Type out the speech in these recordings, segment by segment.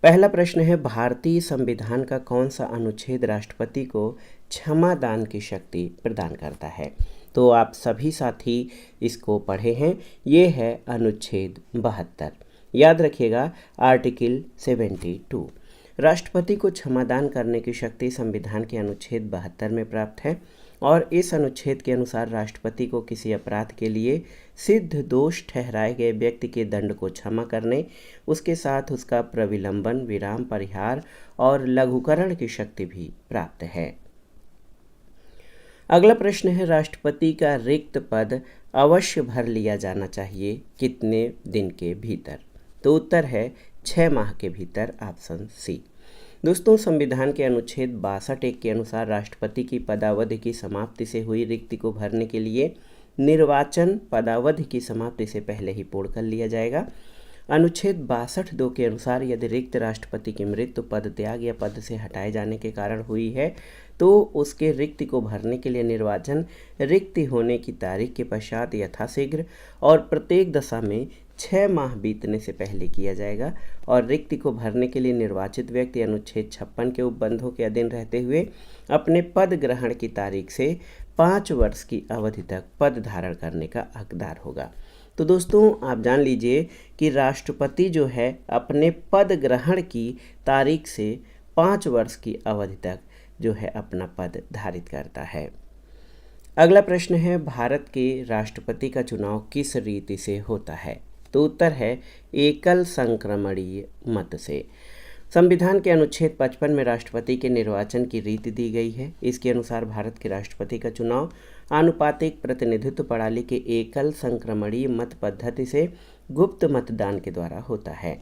पहला प्रश्न है, भारतीय संविधान का कौन सा अनुच्छेद राष्ट्रपति को क्षमा दान की शक्ति प्रदान करता है? तो आप सभी साथी इसको पढ़े हैं। ये है अनुच्छेद 72। याद रखिएगा, आर्टिकल 72। राष्ट्रपति को क्षमादान करने की शक्ति संविधान के अनुच्छेद 72 में प्राप्त है और इस अनुच्छेद के अनुसार राष्ट्रपति को किसी अपराध के लिए सिद्ध दोष ठहराए गए व्यक्ति के दंड को क्षमा करने, उसके साथ उसका प्रविलंबन, विराम, परिहार और लघुकरण की शक्ति भी प्राप्त है। अगला प्रश्न है, राष्ट्रपति का रिक्त पद अवश्य भर लिया जाना चाहिए कितने दिन के भीतर? तो उत्तर है 6 माह के भीतर, ऑप्शन सी। दोस्तों, संविधान के अनुच्छेद 62 के अनुसार राष्ट्रपति की पदावधि की समाप्ति से हुई रिक्ति को भरने के लिए निर्वाचन पदावधि की समाप्ति से पहले ही पूर्ण कर लिया जाएगा। अनुच्छेद 62(2) के अनुसार यदि रिक्त राष्ट्रपति की मृत्यु, पद त्याग या पद से हटाए जाने के कारण हुई है तो उसके रिक्ति को भरने के लिए निर्वाचन रिक्ति होने की तारीख के पश्चात यथाशीघ्र और प्रत्येक दशा में 6 माह बीतने से पहले किया जाएगा और रिक्ति को भरने के लिए निर्वाचित व्यक्ति अनुच्छेद 56 के उपबंधों के अधीन रहते हुए अपने पद ग्रहण की तारीख से 5 वर्ष की अवधि तक पद धारण करने का हकदार होगा। तो दोस्तों, आप जान लीजिए कि राष्ट्रपति जो है अपने पद ग्रहण की तारीख से 5 वर्ष की अवधि तक जो है अपना पद धारित करता है। अगला प्रश्न है, भारत के राष्ट्रपति का चुनाव किस रीति से होता है? तो उत्तर है एकल संक्रमणीय मत से। संविधान के अनुच्छेद 55 में राष्ट्रपति के निर्वाचन की रीति दी गई है। इसके अनुसार भारत के राष्ट्रपति का चुनाव आनुपातिक प्रतिनिधित्व प्रणाली के एकल संक्रमणीय मत पद्धति से गुप्त मतदान के द्वारा होता है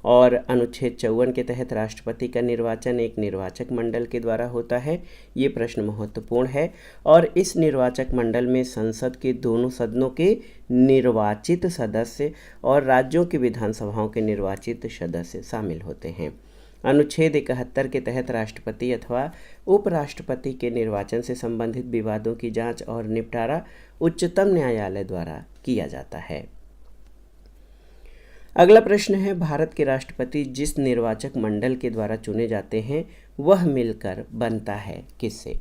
और अनुच्छेद 54 के तहत राष्ट्रपति का निर्वाचन एक निर्वाचक मंडल के द्वारा होता है। ये प्रश्न महत्वपूर्ण है और इस निर्वाचक मंडल में संसद के दोनों सदनों के निर्वाचित सदस्य और राज्यों की विधानसभाओं के निर्वाचित सदस्य शामिल होते हैं। अनुच्छेद 71 के तहत राष्ट्रपति अथवा उपराष्ट्रपति के निर्वाचन से संबंधित विवादों की जांच और निपटारा उच्चतम न्यायालय द्वारा किया जाता है। अगला प्रश्न है, भारत के राष्ट्रपति जिस निर्वाचक मंडल के द्वारा चुने जाते हैं वह मिलकर बनता है किससे?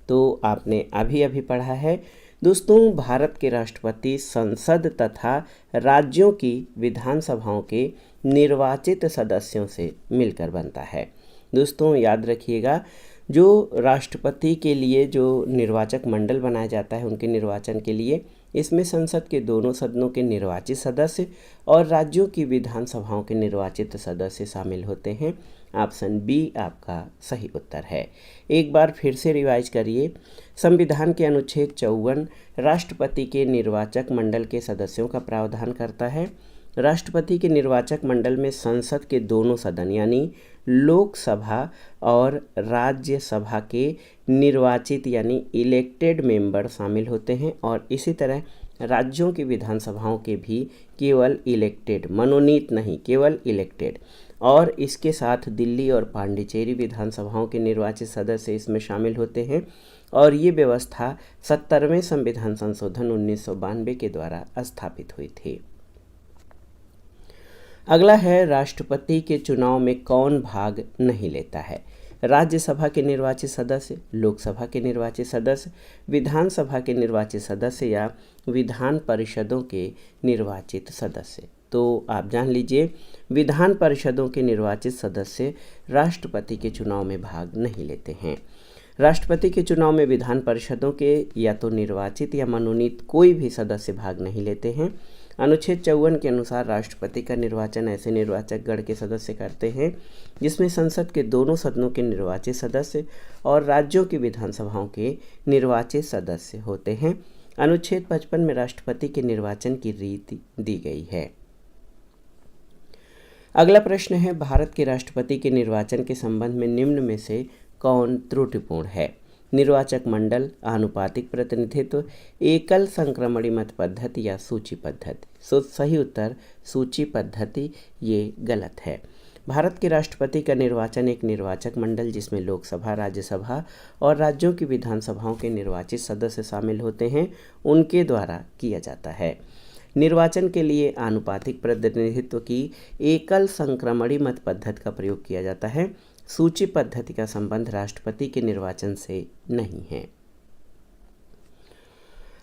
तो आपने अभी अभी पढ़ा है दोस्तों, भारत के राष्ट्रपति संसद तथा राज्यों की विधानसभाओं के निर्वाचित सदस्यों से मिलकर बनता है। दोस्तों, याद रखिएगा, जो राष्ट्रपति के लिए जो निर्वाचक मंडल बनाया जाता है उनके निर्वाचन के लिए इसमें संसद के दोनों सदनों के निर्वाचित सदस्य और राज्यों की विधानसभाओं के निर्वाचित सदस्य शामिल होते हैं। ऑप्शन बी आपका सही उत्तर है। एक बार फिर से रिवाइज करिए। संविधान के अनुच्छेद 54 राष्ट्रपति के निर्वाचक मंडल के सदस्यों का प्रावधान करता है। राष्ट्रपति के निर्वाचक मंडल में संसद के दोनों सदन यानी लोकसभा और राज्यसभा के निर्वाचित यानी इलेक्टेड मेंबर शामिल होते हैं और इसी तरह राज्यों की विधानसभाओं के भी केवल इलेक्टेड, मनोनीत नहीं, केवल इलेक्टेड, और इसके साथ दिल्ली और पांडिचेरी विधानसभाओं के निर्वाचित सदस्य इसमें शामिल होते हैं और ये व्यवस्था 70वें संविधान संशोधन 1992 के द्वारा स्थापित हुई थी। अगला है, राष्ट्रपति के चुनाव में कौन भाग नहीं लेता है? राज्यसभा के निर्वाचित सदस्य, लोकसभा के निर्वाचित सदस्य, विधानसभा के निर्वाचित सदस्य या विधान परिषदों के निर्वाचित सदस्य। तो आप जान लीजिए, विधान परिषदों के निर्वाचित सदस्य राष्ट्रपति के चुनाव में भाग नहीं लेते हैं। राष्ट्रपति के चुनाव में विधान परिषदों के या तो निर्वाचित या मनोनीत कोई भी सदस्य भाग नहीं लेते हैं। अनुच्छेद 54 के अनुसार राष्ट्रपति का निर्वाचन ऐसे निर्वाचक गण के सदस्य करते हैं जिसमें संसद के दोनों सदनों के निर्वाचित सदस्य और राज्यों की विधानसभाओं के निर्वाचित सदस्य होते हैं। अनुच्छेद 55 में राष्ट्रपति के निर्वाचन की रीति दी गई है। अगला प्रश्न है, भारत के राष्ट्रपति के निर्वाचन के संबंध में निम्न में से कौन त्रुटिपूर्ण है? निर्वाचक मंडल, आनुपातिक प्रतिनिधित्व, एकल संक्रमणीय मत पद्धति या सूची पद्धति? सो सही उत्तर सूची पद्धति, ये गलत है। भारत के राष्ट्रपति का निर्वाचन एक निर्वाचक मंडल जिसमें लोकसभा, राज्यसभा और राज्यों की विधानसभाओं के निर्वाचित सदस्य शामिल होते हैं उनके द्वारा किया जाता है। निर्वाचन के लिए आनुपातिक प्रतिनिधित्व की एकल संक्रमणी मत पद्धति का प्रयोग किया जाता है। सूची पद्धति का संबंध राष्ट्रपति के निर्वाचन से नहीं है।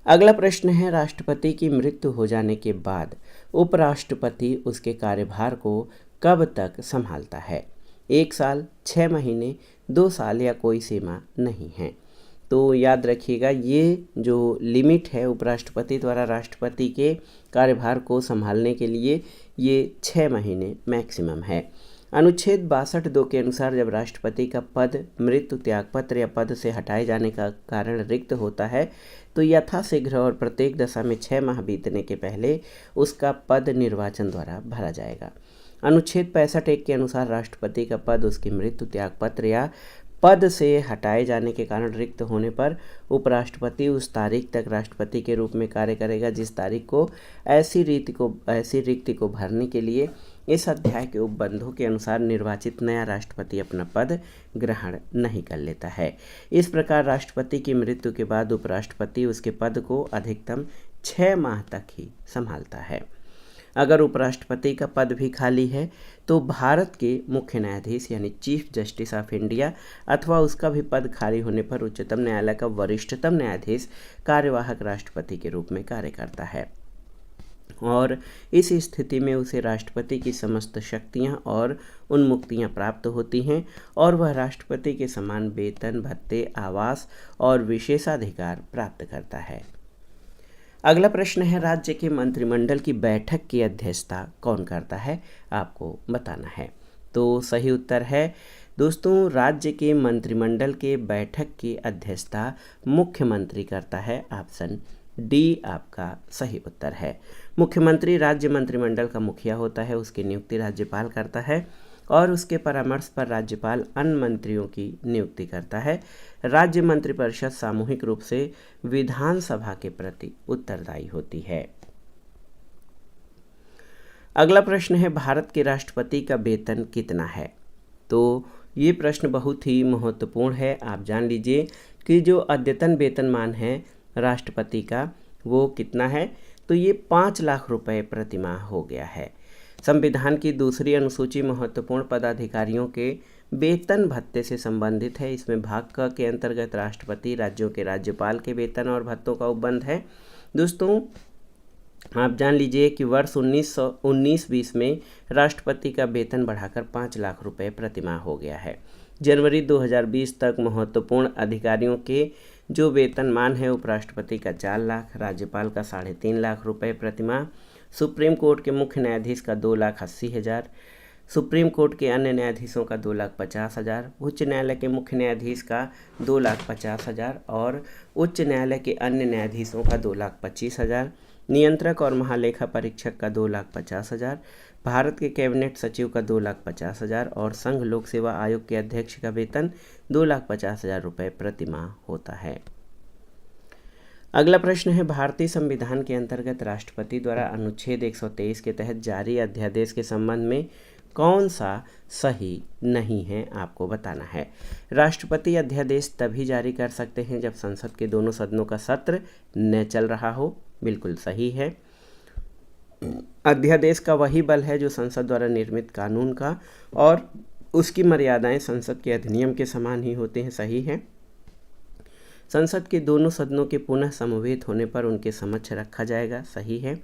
अगला प्रश्न है, राष्ट्रपति की मृत्यु हो जाने के बाद उपराष्ट्रपति उसके कार्यभार को कब तक संभालता है? 1 साल, 6 महीने, 2 साल या कोई सीमा नहीं है। तो याद रखिएगा, ये जो लिमिट है उपराष्ट्रपति द्वारा राष्ट्रपति के कार्यभार को संभालने के लिए, ये 6 महीने मैक्सिमम है। अनुच्छेद 62(2) के अनुसार जब राष्ट्रपति का पद मृत्यु, त्यागपत्र या पद से हटाए जाने का कारण रिक्त होता है तो यथाशीघ्र और प्रत्येक दशा में 6 माह बीतने के पहले उसका पद निर्वाचन द्वारा भरा जाएगा। अनुच्छेद 65(1) के अनुसार राष्ट्रपति का पद उसकी मृत्यु, त्यागपत्र या पद से हटाए जाने के कारण रिक्त होने पर उपराष्ट्रपति उस तारीख तक राष्ट्रपति के रूप में कार्य करेगा जिस तारीख को ऐसी रिक्ति को भरने के लिए इस अध्याय के उपबंधों के अनुसार निर्वाचित नया राष्ट्रपति अपना पद ग्रहण नहीं कर लेता है। इस प्रकार राष्ट्रपति की मृत्यु के बाद उपराष्ट्रपति उसके पद को अधिकतम 6 माह तक ही संभालता है। अगर उपराष्ट्रपति का पद भी खाली है तो भारत के मुख्य न्यायाधीश यानी चीफ जस्टिस ऑफ इंडिया अथवा उसका भी पद खाली होने पर उच्चतम न्यायालय का वरिष्ठतम न्यायाधीश कार्यवाहक राष्ट्रपति के रूप में कार्य करता है और इस स्थिति में उसे राष्ट्रपति की समस्त शक्तियां और उन्मुक्तियां प्राप्त होती हैं और वह राष्ट्रपति के समान वेतन, भत्ते, आवास और विशेषाधिकार प्राप्त करता है। अगला प्रश्न है, राज्य के मंत्रिमंडल की बैठक की अध्यक्षता कौन करता है? आपको बताना है। तो सही उत्तर है दोस्तों, राज्य के मंत्रिमंडल के बैठक की अध्यक्षता मुख्यमंत्री करता है। ऑप्शन डी आपका सही उत्तर है। मुख्यमंत्री राज्य मंत्रिमंडल का मुखिया होता है, उसकी नियुक्ति राज्यपाल करता है और उसके परामर्श पर राज्यपाल अन्य मंत्रियों की नियुक्ति करता है। राज्य मंत्रिपरिषद सामूहिक रूप से विधानसभा के प्रति उत्तरदायी होती है। अगला प्रश्न है, भारत के राष्ट्रपति का वेतन कितना है? तो ये प्रश्न बहुत ही महत्वपूर्ण है। आप जान लीजिए कि जो अद्यतन वेतनमान है राष्ट्रपति का वो कितना है, तो ये 5 लाख रुपए प्रतिमाह हो गया है। संविधान की दूसरी अनुसूची महत्वपूर्ण पदाधिकारियों के वेतन भत्ते से संबंधित है। इसमें भाग क के अंतर्गत राष्ट्रपति, राज्यों के राज्यपाल के वेतन और भत्तों का उपबंध है। दोस्तों आप जान लीजिए कि वर्ष 1919-20 में राष्ट्रपति का वेतन बढ़ाकर 5 लाख रुपए प्रतिमाह हो गया है। जनवरी 2020 तक महत्वपूर्ण अधिकारियों के जो वेतनमान है उपराष्ट्रपति का 4 लाख, राज्यपाल का 3.5 लाख रुपए प्रतिमाह, सुप्रीम कोर्ट के मुख्य न्यायाधीश का 2,80,000, सुप्रीम कोर्ट के अन्य न्यायाधीशों का 2,50,000, उच्च न्यायालय के मुख्य न्यायाधीश का 2,50,000 और उच्च न्यायालय के अन्य न्यायाधीशों का 2,25,000, नियंत्रक और महालेखा परीक्षक का 2,50,000, भारत के कैबिनेट सचिव का 2,50,000 और संघ लोक सेवा आयोग के अध्यक्ष का वेतन 2,50,000 रुपये प्रतिमाह होता है। अगला प्रश्न है, भारतीय संविधान के अंतर्गत राष्ट्रपति द्वारा अनुच्छेद 123 के तहत जारी अध्यादेश के संबंध में कौन सा सही नहीं है? आपको बताना है। राष्ट्रपति अध्यादेश तभी जारी कर सकते हैं जब संसद के दोनों सदनों का सत्र न चल रहा हो। बिल्कुल सही है। अध्यादेश का वही बल है जो संसद द्वारा निर्मित कानून का और उसकी मर्यादाएं संसद के अधिनियम के समान ही होते हैं। सही है। संसद के दोनों सदनों के पुनः समवेत होने पर उनके समक्ष रखा जाएगा। सही है।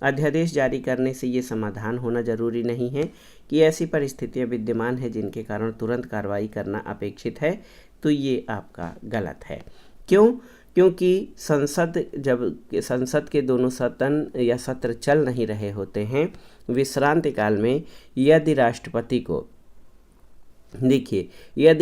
अध्यादेश जारी करने से ये समाधान होना जरूरी नहीं है कि ऐसी परिस्थितियां विद्यमान है जिनके कारण तुरंत कार्रवाई करना अपेक्षित है, तो ये आपका गलत है। क्यों? क्योंकि संसद के दोनों सदन या सत्र चल नहीं रहे होते हैं, विश्रांति काल में यदि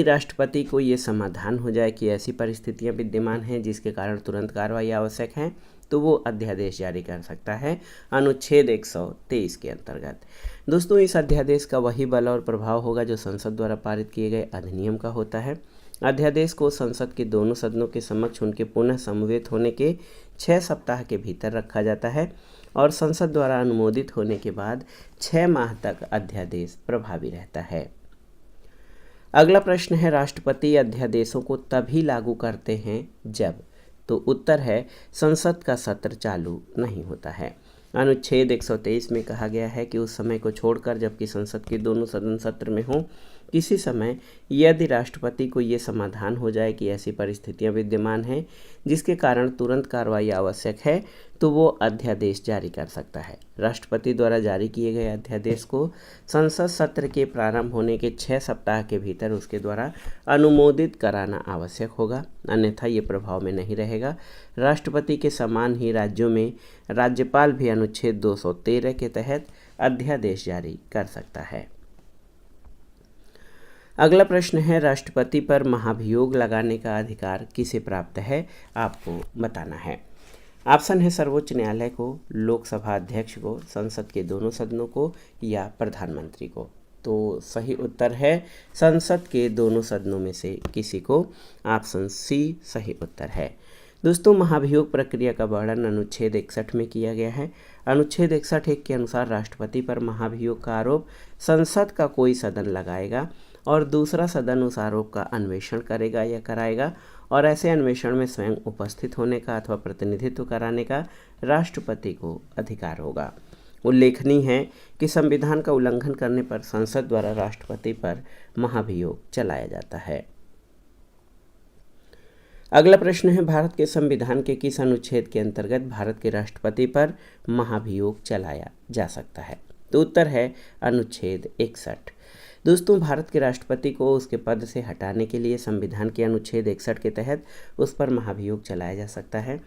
राष्ट्रपति को ये समाधान हो जाए कि ऐसी परिस्थितियां विद्यमान हैं जिसके कारण तुरंत कार्रवाई आवश्यक है, तो वो अध्यादेश जारी कर सकता है अनुच्छेद 123 के अंतर्गत। दोस्तों इस अध्यादेश का वही बल और प्रभाव होगा जो संसद द्वारा पारित किए गए अधिनियम का होता है। अध्यादेश को संसद के दोनों सदनों के समक्ष उनके पुनः समवेत होने के 6 सप्ताह के भीतर रखा जाता है और संसद द्वारा अनुमोदित होने के बाद 6 माह तक अध्यादेश प्रभावी रहता है। अगला प्रश्न है, राष्ट्रपति अध्यादेशों को तभी लागू करते हैं जब, तो उत्तर है संसद का सत्र चालू नहीं होता है। अनुच्छेद 123 में कहा गया है कि उस समय को छोड़कर जबकि संसद के दोनों सदन सत्र में हों, किसी समय यदि राष्ट्रपति को ये समाधान हो जाए कि ऐसी परिस्थितियां विद्यमान हैं जिसके कारण तुरंत कार्रवाई आवश्यक है, तो वो अध्यादेश जारी कर सकता है। राष्ट्रपति द्वारा जारी किए गए अध्यादेश को संसद सत्र के प्रारंभ होने के 6 सप्ताह के भीतर उसके द्वारा अनुमोदित कराना आवश्यक होगा, अन्यथा ये प्रभाव में नहीं रहेगा। राष्ट्रपति के समान ही राज्यों में राज्यपाल भी अनुच्छेद 213 के तहत अध्यादेश जारी कर सकता है। अगला प्रश्न है, राष्ट्रपति पर महाभियोग लगाने का अधिकार किसे प्राप्त है? आपको बताना है। ऑप्शन है सर्वोच्च न्यायालय को, लोकसभा अध्यक्ष को, संसद के दोनों सदनों को या प्रधानमंत्री को। तो सही उत्तर है संसद के दोनों सदनों में से किसी को। ऑप्शन सी सही उत्तर है। दोस्तों, महाभियोग प्रक्रिया का वर्णन अनुच्छेद 61 में किया गया है। अनुच्छेद 61 के अनुसार राष्ट्रपति पर महाभियोग का आरोप संसद का कोई सदन लगाएगा और दूसरा सदन उस आरोप का अन्वेषण करेगा या कराएगा, और ऐसे अन्वेषण में स्वयं उपस्थित होने का अथवा प्रतिनिधित्व कराने का राष्ट्रपति को अधिकार होगा। उल्लेखनीय है कि संविधान का उल्लंघन करने पर संसद द्वारा राष्ट्रपति पर महाभियोग चलाया जाता है। अगला प्रश्न है, भारत के संविधान के किस अनुच्छेद के अंतर्गत भारत के राष्ट्रपति पर महाभियोग चलाया जा सकता है? तो उत्तर है अनुच्छेद 61। दोस्तों, भारत के राष्ट्रपति को उसके पद से हटाने के लिए संविधान के अनुच्छेद 61 के तहत उस पर महाभियोग चलाया जा सकता है।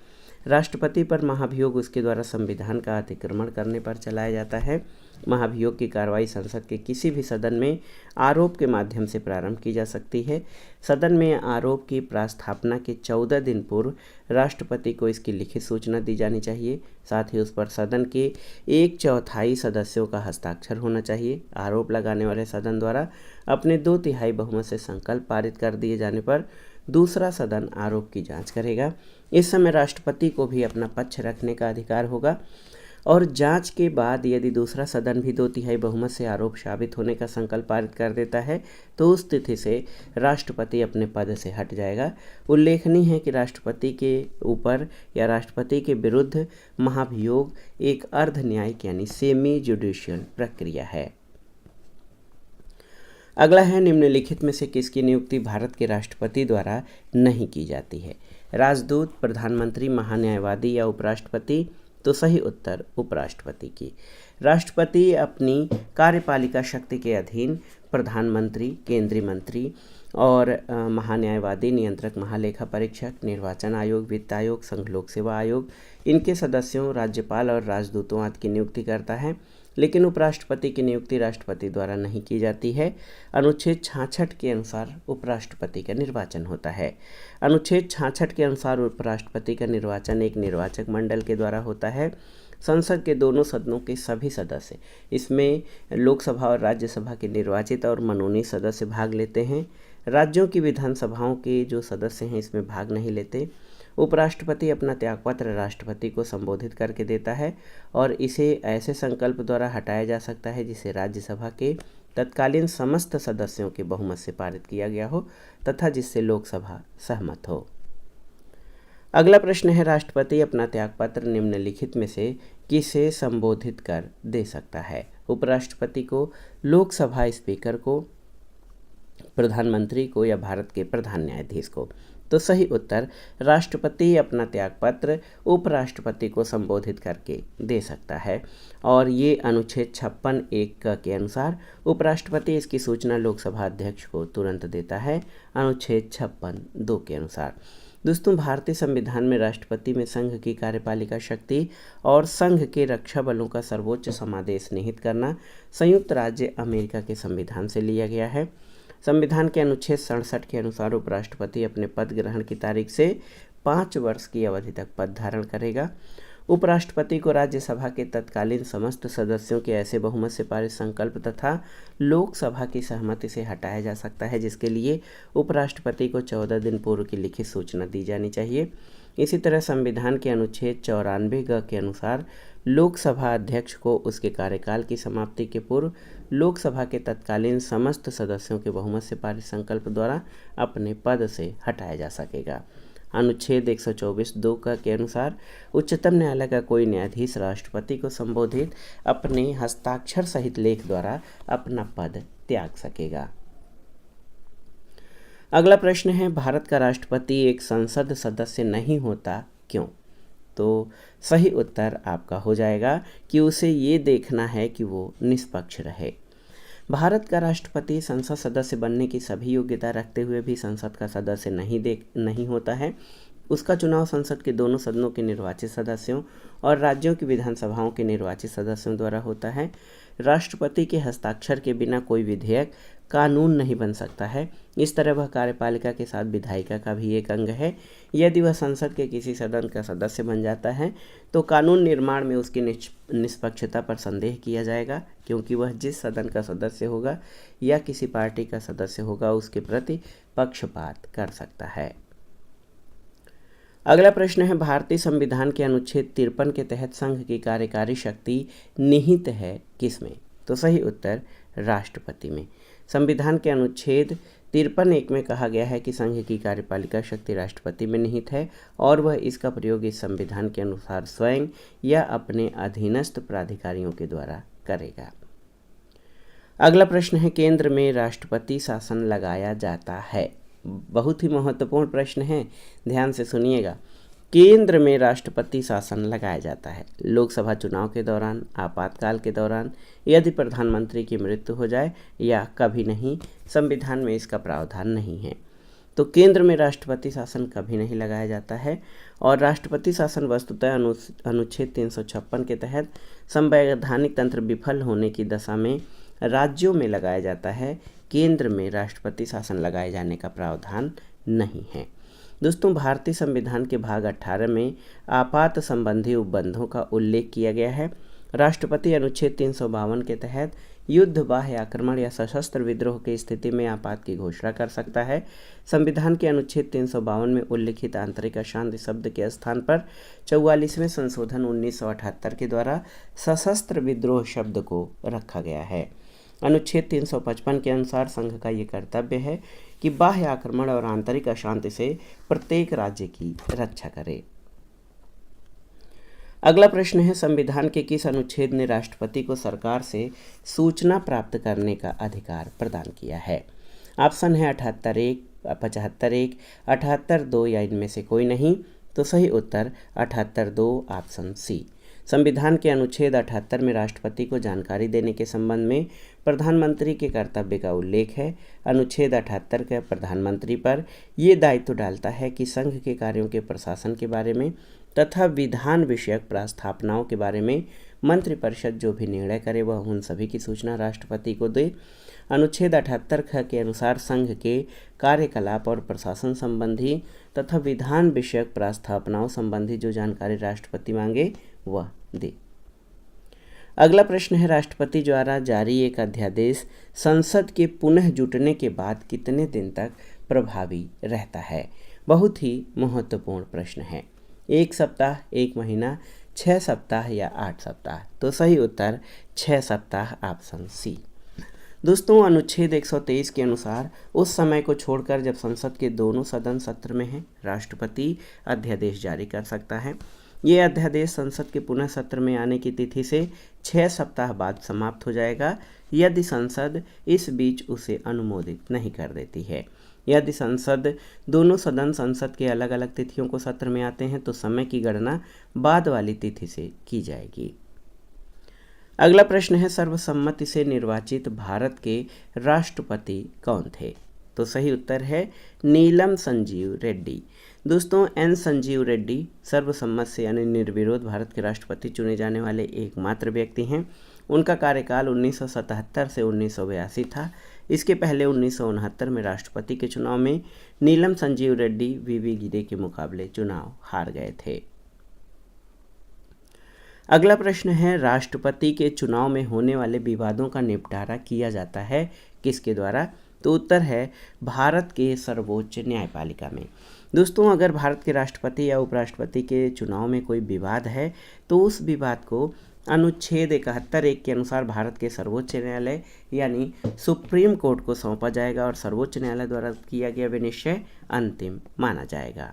राष्ट्रपति पर महाभियोग उसके द्वारा संविधान का अतिक्रमण करने पर चलाया जाता है। महाभियोग की कार्रवाई संसद के किसी भी सदन में आरोप के माध्यम से प्रारंभ की जा सकती है। सदन में आरोप की प्रास्थापना के 14 दिन पूर्व राष्ट्रपति को इसकी लिखित सूचना दी जानी चाहिए। साथ ही उस पर सदन के 1/4 सदस्यों का हस्ताक्षर होना चाहिए। आरोप लगाने वाले सदन द्वारा अपने 2/3 बहुमत से संकल्प पारित कर दिए जाने पर दूसरा सदन आरोप की जांच करेगा। इस समय राष्ट्रपति को भी अपना पक्ष रखने का अधिकार होगा, और जांच के बाद यदि दूसरा सदन भी 2/3 बहुमत से आरोप साबित होने का संकल्प पारित कर देता है तो उस स्थिति से राष्ट्रपति अपने पद से हट जाएगा। उल्लेखनीय है कि राष्ट्रपति के ऊपर या राष्ट्रपति के विरुद्ध महाभियोग एक अर्ध न्यायिक यानी सेमी जुडिशियल प्रक्रिया है। अगला है, निम्नलिखित में से किसकी नियुक्ति भारत के राष्ट्रपति द्वारा नहीं की जाती है? राजदूत, प्रधानमंत्री, महान्यायवादी या उपराष्ट्रपति? तो सही उत्तर उपराष्ट्रपति की। राष्ट्रपति अपनी कार्यपालिका शक्ति के अधीन प्रधानमंत्री, केंद्रीय मंत्री और महान्यायवादी, नियंत्रक, महालेखा परीक्षक, निर्वाचन आयोग, वित्त आयोग, संघ लोक सेवा आयोग, इनके सदस्यों, राज्यपाल और राजदूतों आदि की नियुक्ति करता है। लेकिन उपराष्ट्रपति की नियुक्ति राष्ट्रपति द्वारा नहीं की जाती है। अनुच्छेद 66 के अनुसार उपराष्ट्रपति का निर्वाचन होता है। अनुच्छेद 66 के अनुसार उपराष्ट्रपति का निर्वाचन एक निर्वाचक मंडल के द्वारा होता है। संसद के दोनों सदनों के सभी सदस्य, इसमें लोकसभा और राज्यसभा के निर्वाचित और मनोनीत सदस्य भाग लेते हैं। राज्यों की विधानसभाओं के जो सदस्य हैं इसमें भाग नहीं लेते। उपराष्ट्रपति अपना त्यागपत्र राष्ट्रपति को संबोधित करके देता है और इसे ऐसे संकल्प द्वारा हटाया जा सकता है जिसे राज्यसभा के तत्कालीन समस्त सदस्यों के बहुमत से पारित किया गया हो तथा जिससे लोकसभा सहमत हो। अगला प्रश्न है, राष्ट्रपति अपना त्यागपत्र निम्नलिखित में से किसे संबोधित कर दे सकता है? उपराष्ट्रपति को, लोकसभा स्पीकर को, प्रधानमंत्री को या भारत के प्रधान न्यायाधीश को? तो सही उत्तर राष्ट्रपति अपना त्यागपत्र उपराष्ट्रपति को संबोधित करके दे सकता है, और ये अनुच्छेद 56(1) के अनुसार उपराष्ट्रपति इसकी सूचना लोकसभा अध्यक्ष को तुरंत देता है, अनुच्छेद 56(2) के अनुसार। दोस्तों, भारतीय संविधान में राष्ट्रपति में संघ की कार्यपालिका शक्ति और संघ के रक्षा बलों का सर्वोच्च समादेश निहित करना संयुक्त राज्य अमेरिका के संविधान से लिया गया है। संविधान के अनुच्छेद 67 के अनुसार उपराष्ट्रपति अपने पद ग्रहण की तारीख से 5 वर्ष की अवधि तक पद धारण करेगा। उपराष्ट्रपति को राज्यसभा के तत्कालीन समस्त सदस्यों के ऐसे बहुमत से पारित संकल्प तथा लोकसभा की सहमति से हटाया जा सकता है, जिसके लिए उपराष्ट्रपति को 14 दिन पूर्व की लिखित सूचना दी जानी चाहिए। इसी तरह संविधान के अनुच्छेद 94(ग) के अनुसार लोकसभा अध्यक्ष को उसके कार्यकाल की समाप्ति के पूर्व लोकसभा के तत्कालीन समस्त सदस्यों के बहुमत से पारित संकल्प द्वारा अपने पद से हटाया जा सकेगा। अनुच्छेद 124(2) के अनुसार उच्चतम न्यायालय का कोई न्यायाधीश राष्ट्रपति को संबोधित अपने हस्ताक्षर सहित लेख द्वारा अपना पद त्याग सकेगा। अगला प्रश्न है, भारत का राष्ट्रपति एक संसद सदस्य नहीं होता, क्यों? तो सही उत्तर आपका हो जाएगा कि उसे ये देखना है कि वो निष्पक्ष रहे। भारत का राष्ट्रपति संसद सदस्य बनने की सभी योग्यता रखते हुए भी संसद का सदस्य नहीं होता है। उसका चुनाव संसद के दोनों सदनों के निर्वाचित सदस्यों और राज्यों की विधानसभाओं के निर्वाचित सदस्यों द्वारा होता है। राष्ट्रपति के हस्ताक्षर के बिना कोई विधेयक कानून नहीं बन सकता है। इस तरह वह कार्यपालिका के साथ विधायिका का भी एक अंग है। यदि वह संसद के किसी सदन का सदस्य बन जाता है तो कानून निर्माण में उसकी निष्पक्षता पर संदेह किया जाएगा, क्योंकि वह जिस सदन का सदस्य होगा या किसी पार्टी का सदस्य होगा उसके प्रति पक्षपात कर सकता है। अगला प्रश्न है, भारतीय संविधान के अनुच्छेद 53 के तहत संघ की कार्यकारी शक्ति निहित है किसमें? तो सही उत्तर राष्ट्रपति में। संविधान के अनुच्छेद 53(1) में कहा गया है कि संघ की कार्यपालिका शक्ति राष्ट्रपति में निहित है और वह इसका प्रयोग इस संविधान के अनुसार स्वयं या अपने अधीनस्थ प्राधिकारियों के द्वारा करेगा। अगला प्रश्न है, केंद्र में राष्ट्रपति शासन लगाया जाता है। बहुत ही महत्वपूर्ण प्रश्न है, ध्यान से सुनिएगा। केंद्र में राष्ट्रपति शासन लगाया जाता है लोकसभा चुनाव के दौरान, आपातकाल के दौरान, यदि प्रधानमंत्री की मृत्यु हो जाए या कभी नहीं। संविधान में इसका प्रावधान नहीं है। तो केंद्र में राष्ट्रपति शासन कभी नहीं लगाया जाता है और राष्ट्रपति शासन वस्तुतः अनुच्छेद 356 के तहत संवैधानिक तंत्र विफल होने की दशा में राज्यों में लगाया जाता है। केंद्र में राष्ट्रपति शासन लगाए जाने का प्रावधान नहीं है। दोस्तों, भारतीय संविधान के भाग 18 में आपात संबंधी उपबंधों का उल्लेख किया गया है। राष्ट्रपति अनुच्छेद 352 के तहत युद्ध, बाह्य आक्रमण या सशस्त्र विद्रोह की स्थिति में आपात की घोषणा कर सकता है। संविधान के अनुच्छेद 352 में उल्लिखित आंतरिक अशांति शब्द के स्थान पर 44वें संशोधन 1978 के द्वारा सशस्त्र विद्रोह शब्द को रखा गया है। अनुच्छेद 355 के अनुसार संघ का ये कर्तव्य है कि बाह्य आक्रमण और आंतरिक अशांति से प्रत्येक राज्य की रक्षा करे। अगला प्रश्न है, संविधान के किस अनुच्छेद ने राष्ट्रपति को सरकार से सूचना प्राप्त करने का अधिकार प्रदान किया है? ऑप्शन है 78(1), 75(1), 78(2) या इनमें से कोई नहीं। तो सही उत्तर 78(2) ऑप्शन सी। संविधान के अनुच्छेद 78 में राष्ट्रपति को जानकारी देने के संबंध में प्रधानमंत्री के कर्तव्य का उल्लेख है। अनुच्छेद 78 के प्रधानमंत्री पर ये दायित्व डालता है कि संघ के कार्यों के प्रशासन के बारे में तथा विधान विषयक प्रस्थापनाओं के बारे में मंत्रिपरिषद जो भी निर्णय करे वह उन सभी की सूचना राष्ट्रपति को दे। अनुच्छेद 78 के अनुसार संघ के कार्यकलाप और प्रशासन संबंधी तथा विधान विषयक प्रस्थापनाओं संबंधी जो जानकारी राष्ट्रपति मांगे वह दे। अगला प्रश्न है, राष्ट्रपति द्वारा जारी एक अध्यादेश संसद के पुनः जुटने के बाद कितने दिन तक प्रभावी रहता है? बहुत ही महत्वपूर्ण प्रश्न है। 1 सप्ताह, 1 महीना, 6 सप्ताह या 8 सप्ताह? तो सही उत्तर 6 सप्ताह ऑप्शन सी। दोस्तों, अनुच्छेद 123 के अनुसार उस समय को छोड़कर जब संसद के दोनों सदन सत्र में हैं, राष्ट्रपति अध्यादेश जारी कर सकता है। ये अध्यादेश संसद के पुनः सत्र में आने की तिथि से 6 सप्ताह बाद समाप्त हो जाएगा यदि संसद इस बीच उसे अनुमोदित नहीं कर देती है। यदि दोनों सदन संसद के अलग अलग तिथियों को सत्र में आते हैं तो समय की गणना बाद वाली तिथि से की जाएगी। अगला प्रश्न है, सर्वसम्मति से निर्वाचित भारत के राष्ट्रपति कौन थे? तो सही उत्तर है नीलम संजीव रेड्डी। दोस्तों, एन संजीव रेड्डी सर्वसम्मत से यानी निर्विरोध भारत के राष्ट्रपति चुने जाने वाले एकमात्र व्यक्ति हैं। उनका कार्यकाल 1977 से 1982 था। इसके पहले 1969 में राष्ट्रपति के चुनाव में नीलम संजीव रेड्डी वीवी गिरे के मुकाबले चुनाव हार गए थे। अगला प्रश्न है, राष्ट्रपति के चुनाव में होने वाले विवादों का निपटारा किया जाता है किसके द्वारा? तो उत्तर है भारत के सर्वोच्च न्यायपालिका में। दोस्तों, अगर भारत के राष्ट्रपति या उपराष्ट्रपति के चुनाव में कोई विवाद है तो उस विवाद को अनुच्छेद 71(1) के अनुसार भारत के सर्वोच्च न्यायालय यानी सुप्रीम कोर्ट को सौंपा जाएगा और सर्वोच्च न्यायालय द्वारा किया गया विनिश्चय अंतिम माना जाएगा।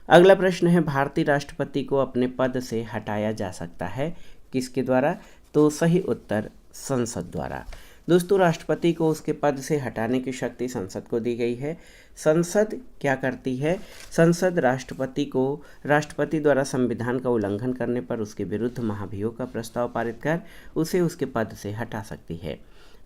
अगला प्रश्न है, भारतीय राष्ट्रपति को अपने पद से हटाया जा सकता है, किसके द्वारा? तो सही उत्तर संसद द्वारा। दोस्तों, राष्ट्रपति को उसके पद से हटाने की शक्ति संसद को दी गई है। संसद क्या करती है? संसद राष्ट्रपति द्वारा संविधान का उल्लंघन करने पर उसके विरुद्ध महाभियोग का प्रस्ताव पारित कर उसे उसके पद से हटा सकती है।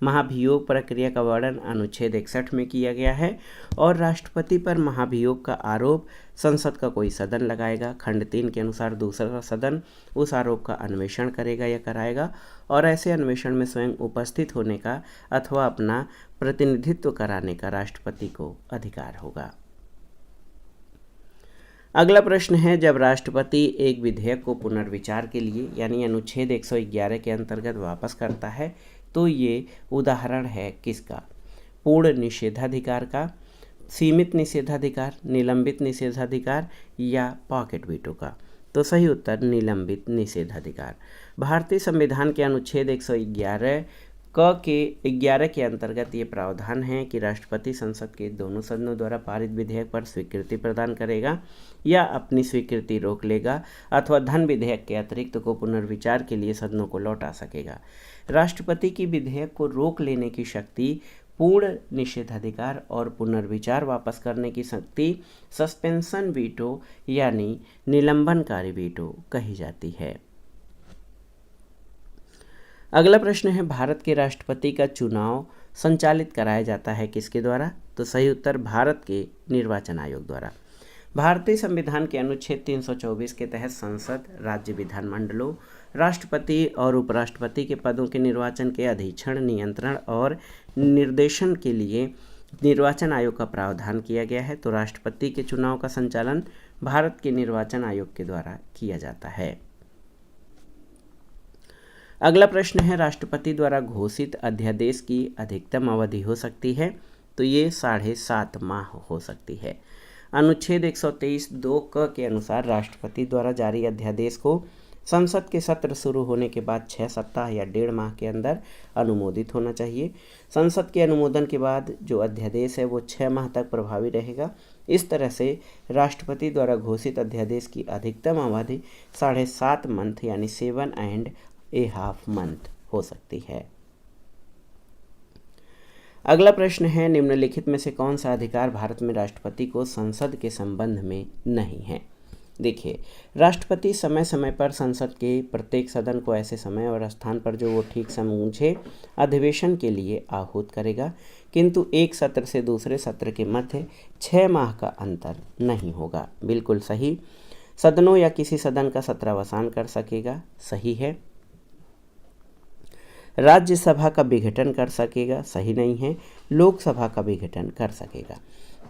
महाभियोग प्रक्रिया का वर्णन अनुच्छेद 61 में किया गया है और राष्ट्रपति पर महाभियोग का आरोप संसद का कोई सदन लगाएगा। खंड 3 के अनुसार दूसरा सदन उस आरोप का अन्वेषण करेगा या कराएगा और ऐसे अन्वेषण में स्वयं उपस्थित होने का अथवा अपना प्रतिनिधित्व कराने का राष्ट्रपति को अधिकार होगा। अगला प्रश्न है, जब राष्ट्रपति एक विधेयक को पुनर्विचार के लिए यानी अनुच्छेद 111 के अंतर्गत वापस करता है तो ये उदाहरण है किसका? पूर्ण निषेधाधिकार का, सीमित निषेधाधिकार, निलंबित निषेधाधिकार या पॉकेट वीटो का? तो सही उत्तर निलंबित निषेधाधिकार। भारतीय संविधान के अनुच्छेद 111 के अंतर्गत ये प्रावधान है कि राष्ट्रपति संसद के दोनों सदनों द्वारा पारित विधेयक पर स्वीकृति प्रदान करेगा या अपनी स्वीकृति रोक लेगा अथवा धन विधेयक के अतिरिक्त को पुनर्विचार के लिए सदनों को लौटा सकेगा। राष्ट्रपति की विधेयक को रोक लेने की शक्ति पूर्ण निषेधाधिकार और पुनर्विचार वापस करने की शक्ति सस्पेंशन वीटो यानी निलंबनकारी वीटो कही जाती है। अगला प्रश्न है, भारत के राष्ट्रपति का चुनाव संचालित कराया जाता है किसके द्वारा? तो सही उत्तर भारत के निर्वाचन आयोग द्वारा। भारतीय संविधान के अनुच्छेद 324 के तहत संसद, राज्य विधानमंडलों, राष्ट्रपति और उपराष्ट्रपति के पदों के निर्वाचन के अधीक्षण, नियंत्रण और निर्देशन के लिए निर्वाचन आयोग का प्रावधान किया गया है। तो राष्ट्रपति के चुनाव का संचालन भारत के निर्वाचन आयोग के द्वारा किया जाता है। अगला प्रश्न है, राष्ट्रपति द्वारा घोषित अध्यादेश की अधिकतम अवधि हो सकती है? तो ये 7.5 माह हो सकती है। अनुच्छेद 123(2) के अनुसार राष्ट्रपति द्वारा जारी अध्यादेश को संसद के सत्र शुरू होने के बाद 6 सप्ताह या 1.5 माह के अंदर अनुमोदित होना चाहिए। संसद के अनुमोदन के बाद जो अध्यादेश है वो 6 माह तक प्रभावी रहेगा। इस तरह से राष्ट्रपति द्वारा घोषित अध्यादेश की अधिकतम अवधि 7.5 मंथ यानी 7.5 मंथ हो सकती है। अगला प्रश्न है, निम्नलिखित में से कौन सा अधिकार भारत में राष्ट्रपति को संसद के संबंध में नहीं है? देखिए, राष्ट्रपति समय समय पर संसद के प्रत्येक सदन को ऐसे समय और स्थान पर जो वो ठीक समझे अधिवेशन के लिए आहूत करेगा, किंतु एक सत्र से दूसरे सत्र के मध्य 6 माह का अंतर नहीं होगा। बिल्कुल सही। सदनों या किसी सदन का सत्रावसान कर सकेगा, सही है। राज्यसभा का विघटन कर सकेगा, सही नहीं है। लोकसभा का विघटन कर सकेगा।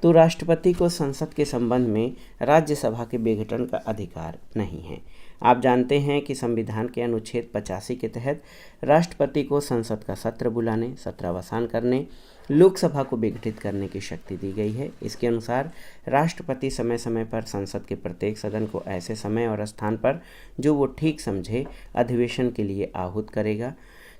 तो राष्ट्रपति को संसद के संबंध में राज्यसभा के विघटन का अधिकार नहीं है। आप जानते हैं कि संविधान के अनुच्छेद 85 के तहत राष्ट्रपति को संसद का सत्र बुलाने, सत्रावसान करने, लोकसभा को विघटित करने की शक्ति दी गई है। इसके अनुसार राष्ट्रपति समय समय पर संसद के प्रत्येक सदन को ऐसे समय और स्थान पर जो वो ठीक समझे अधिवेशन के लिए आहूत करेगा,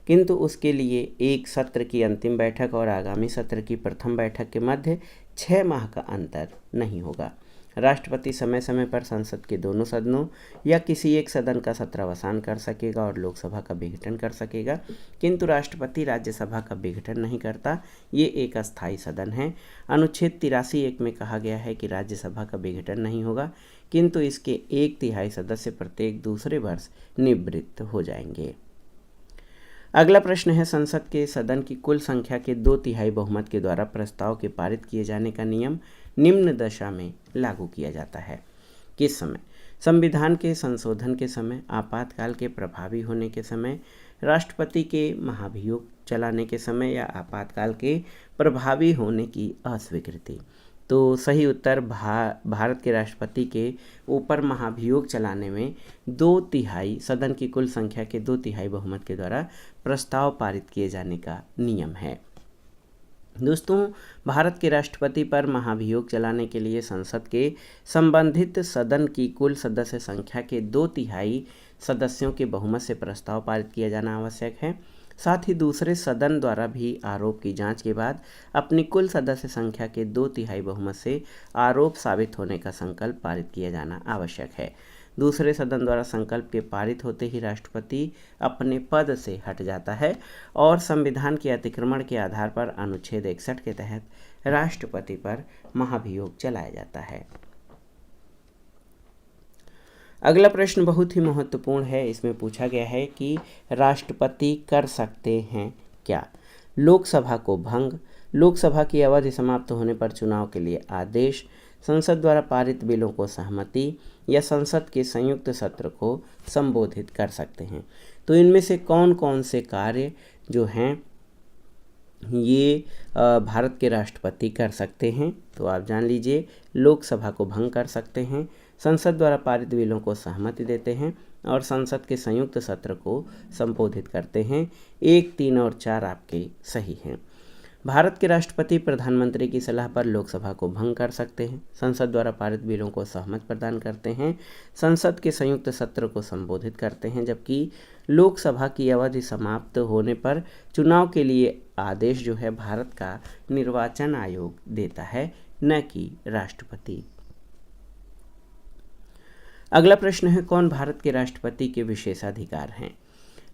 किंतु उसके लिए एक सत्र की अंतिम बैठक और आगामी सत्र की प्रथम बैठक के मध्य 6 माह का अंतर नहीं होगा। राष्ट्रपति समय समय पर संसद के दोनों सदनों या किसी एक सदन का सत्रावसान कर सकेगा और लोकसभा का विघटन कर सकेगा, किंतु राष्ट्रपति राज्यसभा का विघटन नहीं करता। ये एक अस्थायी सदन है। अनुच्छेद 83(1) में कहा गया है कि राज्यसभा का विघटन नहीं होगा, किंतु इसके 1/3 सदस्य प्रत्येक दूसरे वर्ष निवृत्त हो जाएंगे। अगला प्रश्न है, संसद के सदन की कुल संख्या के 2/3 बहुमत के द्वारा प्रस्ताव के पारित किए जाने का नियम निम्न दशा में लागू किया जाता है। किस समय? संविधान के संशोधन के समय, आपातकाल के प्रभावी होने के समय, राष्ट्रपति के महाभियोग चलाने के समय या आपातकाल के प्रभावी होने की अस्वीकृति। तो सही उत्तर भारत के राष्ट्रपति के ऊपर महाभियोग चलाने में 2/3 सदन की कुल संख्या के 2/3 बहुमत के द्वारा प्रस्ताव पारित किए जाने का नियम है। दोस्तों, भारत के राष्ट्रपति पर महाभियोग चलाने के लिए संसद के संबंधित सदन की कुल सदस्य संख्या के 2/3 सदस्यों के बहुमत से प्रस्ताव पारित किया जाना आवश्यक है। साथ ही दूसरे सदन द्वारा भी आरोप की जांच के बाद अपनी कुल सदस्य संख्या के 2/3 बहुमत से आरोप साबित होने का संकल्प पारित किया जाना आवश्यक है। दूसरे सदन द्वारा संकल्प के पारित होते ही राष्ट्रपति अपने पद से हट जाता है और संविधान के अतिक्रमण के आधार पर अनुच्छेद 61 के तहत राष्ट्रपति पर महाभियोग चलाया जाता है। अगला प्रश्न बहुत ही महत्वपूर्ण है। इसमें पूछा गया है कि राष्ट्रपति कर सकते हैं क्या? लोकसभा को भंग, लोकसभा की अवधि समाप्त होने पर चुनाव के लिए आदेश, संसद द्वारा पारित बिलों को सहमति या संसद के संयुक्त सत्र को संबोधित कर सकते हैं। तो इनमें से कौन कौन से कार्य जो हैं ये भारत के राष्ट्रपति कर सकते हैं? तो आप जान लीजिए, लोकसभा को भंग कर सकते हैं, संसद द्वारा पारित बिलों को सहमति देते हैं और संसद के संयुक्त सत्र को संबोधित करते हैं। 1, 3 और 4 आपके सही हैं। भारत के राष्ट्रपति प्रधानमंत्री की सलाह पर लोकसभा को भंग कर सकते हैं, संसद द्वारा पारित बिलों को सहमति प्रदान करते हैं, संसद के संयुक्त सत्र को संबोधित करते हैं, जबकि लोकसभा की अवधि समाप्त होने पर चुनाव के लिए आदेश जो है भारत का निर्वाचन आयोग देता है, न कि राष्ट्रपति। अगला प्रश्न है, कौन भारत के राष्ट्रपति के विशेषाधिकार हैं?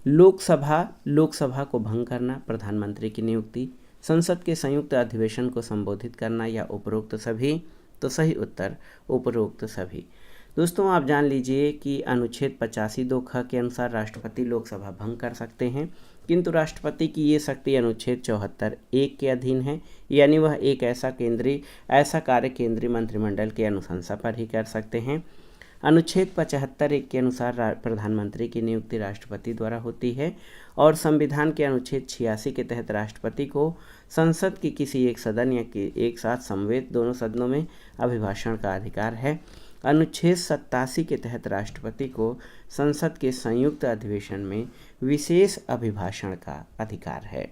लोकसभा को भंग करना, प्रधानमंत्री की नियुक्ति, संसद के संयुक्त अधिवेशन को संबोधित करना या उपरोक्त सभी? तो सही उत्तर उपरोक्त सभी। दोस्तों आप जान लीजिए कि अनुच्छेद 85(2) ख के अनुसार राष्ट्रपति लोकसभा भंग कर सकते हैं, किंतु राष्ट्रपति की ये शक्ति अनुच्छेद 74(1) के अधीन है, यानी वह एक ऐसा कार्य केंद्रीय मंत्रिमंडल की अनुशंसा पर ही कर सकते हैं। अनुच्छेद 75(1) के अनुसार प्रधानमंत्री की नियुक्ति राष्ट्रपति द्वारा होती है और संविधान के अनुच्छेद 86 के तहत राष्ट्रपति को संसद की किसी एक सदन या एक साथ समवेत दोनों सदनों में अभिभाषण का अधिकार है। अनुच्छेद 87 के तहत राष्ट्रपति को संसद के संयुक्त अधिवेशन में विशेष अभिभाषण का अधिकार है।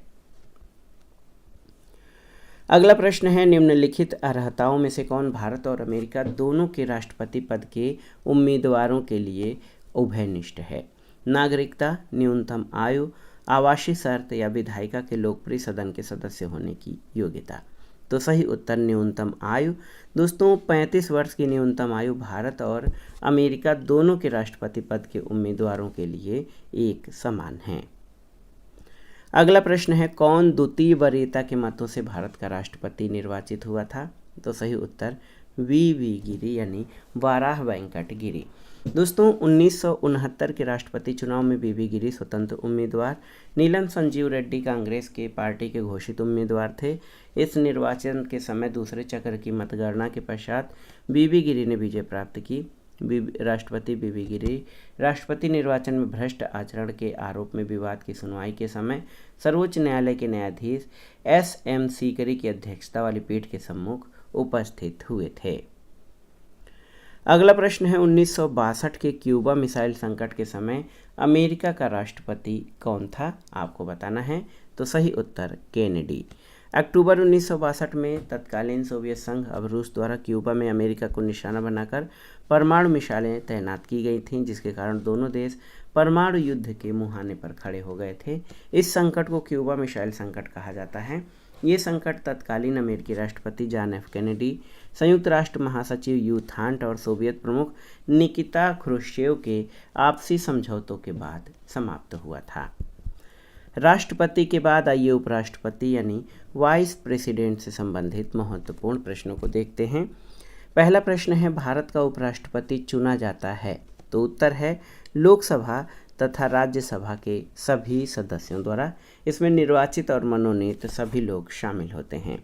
अगला प्रश्न है, निम्नलिखित अर्हताओं में से कौन भारत और अमेरिका दोनों के राष्ट्रपति पद के उम्मीदवारों के लिए उभयनिष्ठ है? नागरिकता, न्यूनतम आयु, आवासीय शर्त या विधायिका के लोकप्रिय सदन के सदस्य होने की योग्यता? तो सही उत्तर न्यूनतम आयु। दोस्तों 35 वर्ष की न्यूनतम आयु भारत और अमेरिका दोनों के राष्ट्रपति पद के उम्मीदवारों के लिए एक समान है। अगला प्रश्न है, कौन द्वितीय वरीयता के मतों से भारत का राष्ट्रपति निर्वाचित हुआ था? तो सही उत्तर वी गिरी यानी वाराह वेंकट गिरी। दोस्तों 1969 के राष्ट्रपति चुनाव में वी गिरी स्वतंत्र उम्मीदवार, नीलम संजीव रेड्डी कांग्रेस के पार्टी के घोषित उम्मीदवार थे। इस निर्वाचन के समय दूसरे चक्र की मतगणना के पश्चात वी गिरी ने विजय प्राप्त की। राष्ट्रपति वी गिरी राष्ट्रपति निर्वाचन में भ्रष्ट आचरण के आरोप में विवाद की सुनवाई के समय सर्वोच्च न्यायालय के न्यायाधीश SM सीकरी की अध्यक्षता वाली पीठ के सम्मुख उपस्थित हुए थे। अगला प्रश्न है, 1962 के क्यूबा मिसाइल संकट के समय अमेरिका का राष्ट्रपति कौन था? आपको बताना है। तो सही उत्तर केनेडी। अक्टूबर 1962 में तत्कालीन सोवियत संघ अब रूस द्वारा क्यूबा में अमेरिका को निशाना बनाकर परमाणु मिसाइलें तैनात की गई थीं, जिसके कारण दोनों देश परमाणु युद्ध के मुहाने पर खड़े हो गए थे। इस संकट को क्यूबा मिसाइल संकट कहा जाता है। ये संकट तत्कालीन अमेरिकी राष्ट्रपति जॉन एफ कैनेडी, संयुक्त राष्ट्र महासचिव ह्यू थांट और सोवियत प्रमुख निकिता ख्रुश्चेव के आपसी समझौतों के बाद समाप्त हुआ था। राष्ट्रपति के बाद आइए उपराष्ट्रपति यानी वाइस प्रेसिडेंट से संबंधित महत्वपूर्ण प्रश्नों को देखते हैं। पहला प्रश्न है, भारत का उपराष्ट्रपति चुना जाता है? तो उत्तर है लोकसभा तथा राज्यसभा के सभी सदस्यों द्वारा। इसमें निर्वाचित और मनोनीत सभी लोग शामिल होते हैं।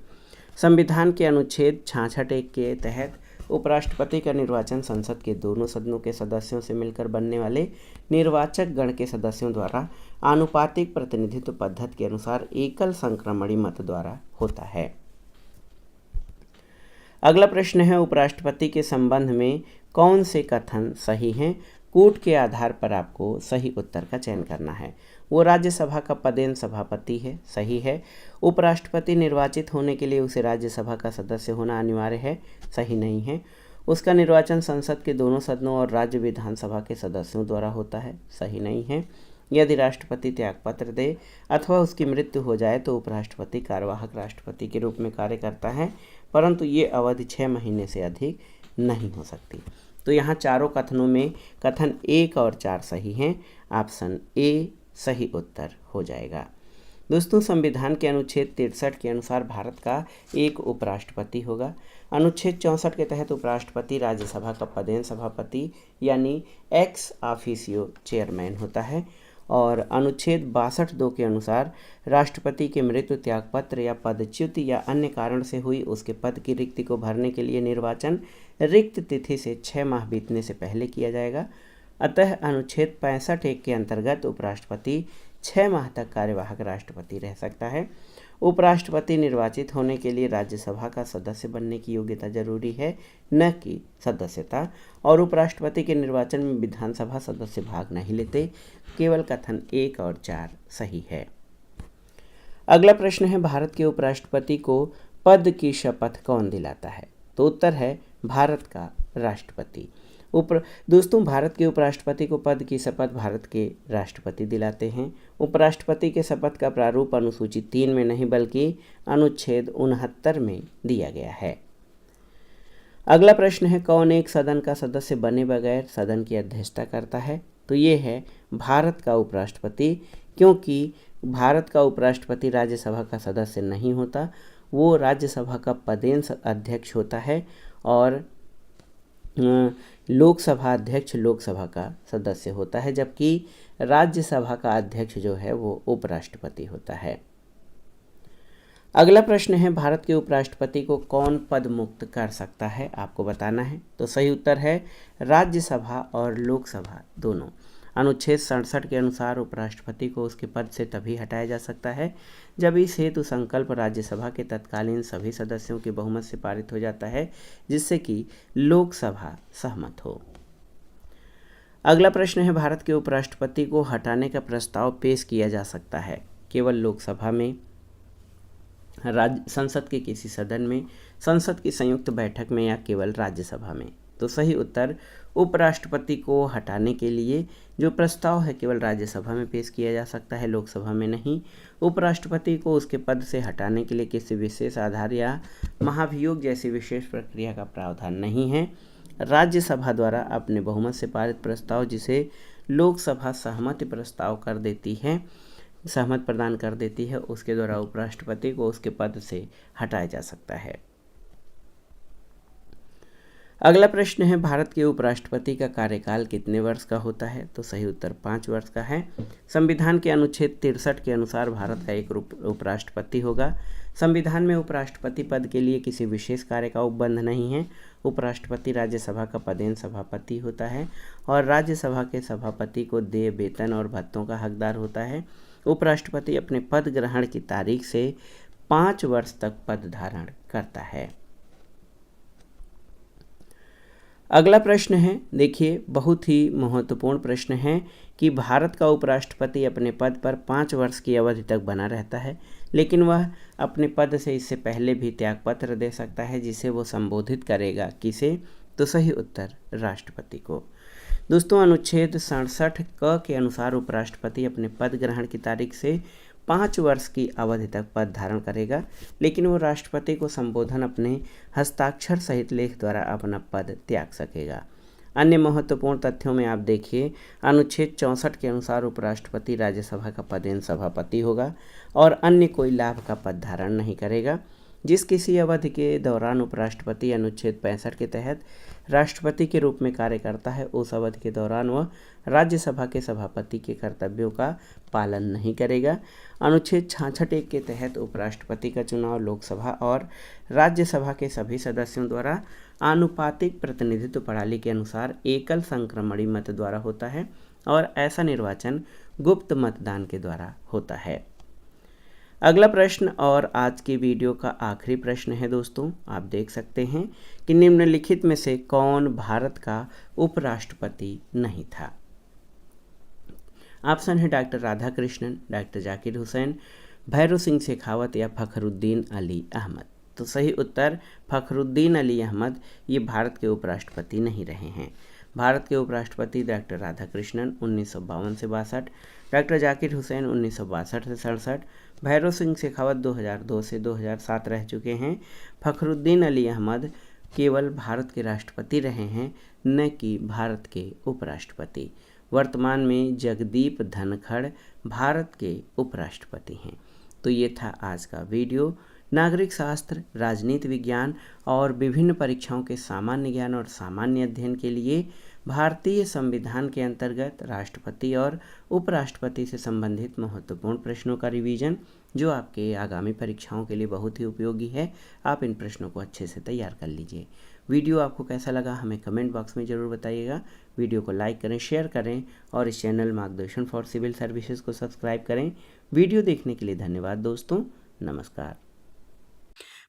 संविधान के अनुच्छेद 66(1) के तहत उपराष्ट्रपति का निर्वाचन संसद के दोनों सदनों के सदस्यों से मिलकर बनने वाले निर्वाचक गण के सदस्यों द्वारा आनुपातिक प्रतिनिधित्व पद्धति के अनुसार एकल संक्रमणी मत द्वारा होता है। अगला प्रश्न है, उपराष्ट्रपति के संबंध में कौन से कथन सही हैं? कूट के आधार पर आपको सही उत्तर का चयन करना है। वो राज्यसभा का पदेन सभापति है, सही है। उपराष्ट्रपति निर्वाचित होने के लिए उसे राज्यसभा का सदस्य होना अनिवार्य है, सही नहीं है। उसका निर्वाचन संसद के दोनों सदनों और राज्य विधानसभा के सदस्यों द्वारा होता है, सही नहीं है। यदि राष्ट्रपति त्यागपत्र दे अथवा उसकी मृत्यु हो जाए तो उपराष्ट्रपति कार्यवाहक राष्ट्रपति के रूप में कार्य करता है, परंतु ये अवधि 6 महीने से अधिक नहीं हो सकती। तो यहाँ चारों कथनों में कथन 1 और 4 सही हैं। ऑप्शन ए सही उत्तर हो जाएगा। दोस्तों, संविधान के अनुच्छेद 63 के अनुसार भारत का एक उपराष्ट्रपति होगा। अनुच्छेद 64 के तहत उपराष्ट्रपति राज्यसभा का पदेन सभापति यानी एक्स ऑफिसियो चेयरमैन होता है। और अनुच्छेद 62(2) के अनुसार राष्ट्रपति के मृत्यु, त्यागपत्र या पदच्युति या अन्य कारण से हुई उसके पद की रिक्ति को भरने के लिए निर्वाचन रिक्त तिथि से 6 माह बीतने से पहले किया जाएगा। अतः अनुच्छेद 65(1) के अंतर्गत उपराष्ट्रपति 6 माह तक कार्यवाहक राष्ट्रपति रह सकता है। उपराष्ट्रपति निर्वाचित होने के लिए राज्यसभा का सदस्य बनने की योग्यता जरूरी है, न कि सदस्यता। और उपराष्ट्रपति के निर्वाचन में विधानसभा सदस्य भाग नहीं लेते। केवल कथन 1 और 4 सही है। अगला प्रश्न है, भारत के उपराष्ट्रपति को पद की शपथ कौन दिलाता है? तो उत्तर है भारत का राष्ट्रपति। दोस्तों, भारत के उपराष्ट्रपति को पद की शपथ भारत के राष्ट्रपति दिलाते हैं। उपराष्ट्रपति के शपथ का प्रारूप अनुसूची 3 में नहीं बल्कि अनुच्छेद 69 में दिया गया है। अगला प्रश्न है, कौन एक सदन का सदस्य बने बगैर सदन की अध्यक्षता करता है? तो ये है भारत का उपराष्ट्रपति, क्योंकि भारत का उपराष्ट्रपति राज्यसभा का सदस्य नहीं होता, वो राज्यसभा का पदेन अध्यक्ष होता है और लोकसभा अध्यक्ष लोकसभा का सदस्य होता है, जबकि राज्यसभा का अध्यक्ष जो है वो उपराष्ट्रपति होता है। अगला प्रश्न है, भारत के उपराष्ट्रपति को कौन पद मुक्त कर सकता है? आपको बताना है। तो सही उत्तर है राज्यसभा और लोकसभा दोनों। अनुच्छेद 67 के अनुसार उपराष्ट्रपति को उसके पद से तभी हटाया जा सकता है जब इस हेतु संकल्प राज्यसभा के तत्कालीन सभी सदस्यों के बहुमत से पारित हो जाता है, जिससे कि लोकसभा सहमत हो। अगला प्रश्न है, भारत के उपराष्ट्रपति को हटाने का प्रस्ताव पेश किया जा सकता है केवल लोकसभा में, संसद के किसी सदन में, संसद की संयुक्त बैठक में या केवल राज्यसभा में? तो सही उत्तर उपराष्ट्रपति को हटाने के लिए जो प्रस्ताव है केवल राज्यसभा में पेश किया जा सकता है, लोकसभा में नहीं। उपराष्ट्रपति को उसके पद से हटाने के लिए किसी विशेष आधार या महाभियोग जैसी विशेष प्रक्रिया का प्रावधान नहीं है। राज्यसभा द्वारा अपने बहुमत से पारित प्रस्ताव, जिसे लोकसभा सहमति प्रस्ताव कर देती है, सहमत प्रदान कर देती है, उसके द्वारा उपराष्ट्रपति को उसके पद से हटाया जा सकता है। अगला प्रश्न है, भारत के उपराष्ट्रपति का कार्यकाल कितने वर्ष का होता है? तो सही उत्तर 5 वर्ष का है। संविधान के अनुच्छेद 63 के अनुसार भारत का एक उपराष्ट्रपति होगा। संविधान में उपराष्ट्रपति पद के लिए किसी विशेष कार्य का उपबंध नहीं है। उपराष्ट्रपति राज्यसभा का पदेन सभापति होता है और राज्यसभा के सभापति को देय वेतन और भत्तों का हकदार होता है। उपराष्ट्रपति अपने पद ग्रहण की तारीख से 5 वर्ष तक पद धारण करता है। अगला प्रश्न है, देखिए बहुत ही महत्वपूर्ण प्रश्न है कि भारत का उपराष्ट्रपति अपने पद पर 5 वर्ष की अवधि तक बना रहता है, लेकिन वह अपने पद से इससे पहले भी त्यागपत्र दे सकता है, जिसे वो संबोधित करेगा किसे? तो सही उत्तर राष्ट्रपति को। दोस्तों, अनुच्छेद 67 क के अनुसार उपराष्ट्रपति अपने पद ग्रहण की तारीख से 5 वर्ष की अवधि तक पद धारण करेगा, लेकिन वो राष्ट्रपति को संबोधन अपने हस्ताक्षर सहित लेख द्वारा अपना पद त्याग सकेगा। अन्य महत्वपूर्ण तथ्यों में आप देखिए, अनुच्छेद 64 के अनुसार उपराष्ट्रपति राज्यसभा का पदेन सभापति होगा और अन्य कोई लाभ का पद धारण नहीं करेगा। जिस किसी अवधि के दौरान उपराष्ट्रपति अनुच्छेद 65 के तहत राष्ट्रपति के रूप में कार्य करता है, उस अवधि के दौरान वह राज्यसभा के सभापति के कर्तव्यों का पालन नहीं करेगा। अनुच्छेद 66(1) के तहत उपराष्ट्रपति का चुनाव लोकसभा और राज्यसभा के सभी सदस्यों द्वारा आनुपातिक प्रतिनिधित्व प्रणाली के अनुसार एकल संक्रमणी मत द्वारा होता है और ऐसा निर्वाचन गुप्त मतदान के द्वारा होता है। अगला प्रश्न और आज की वीडियो का आखिरी प्रश्न है दोस्तों, आप देख सकते हैं कि निम्नलिखित में से कौन भारत का उपराष्ट्रपति नहीं था? ऑप्शन है डॉक्टर राधाकृष्णन, डॉक्टर जाकिर हुसैन, भैरों सिंह शेखावत या फखरुद्दीन अली अहमद। तो सही उत्तर फ़खरुद्दीन अली अहमद ये भारत के उपराष्ट्रपति नहीं रहे हैं। भारत के उपराष्ट्रपति डॉक्टर राधाकृष्णन 1952 से 62, डॉक्टर जाकिर हुसैन 1962 से 67, भैरव सिंह शेखावत 2002 से 2007 रह चुके हैं। फ़खरुद्दीन अली अहमद केवल भारत के राष्ट्रपति रहे हैं, न कि भारत के उपराष्ट्रपति। वर्तमान में जगदीप धनखड़ भारत के उपराष्ट्रपति हैं। तो ये था आज का वीडियो। नागरिक शास्त्र, राजनीति विज्ञान और विभिन्न परीक्षाओं के सामान्य ज्ञान और सामान्य अध्ययन के लिए भारतीय संविधान के अंतर्गत राष्ट्रपति और उपराष्ट्रपति से संबंधित महत्वपूर्ण प्रश्नों का रिवीजन, जो आपके आगामी परीक्षाओं के लिए बहुत ही उपयोगी है। आप इन प्रश्नों को अच्छे से तैयार कर लीजिए। वीडियो आपको कैसा लगा हमें कमेंट बॉक्स में ज़रूर बताइएगा। वीडियो को लाइक करें, शेयर करें और इस चैनल मार्गदर्शन फॉर सिविल सर्विसेज को सब्सक्राइब करें। वीडियो देखने के लिए धन्यवाद दोस्तों। नमस्कार।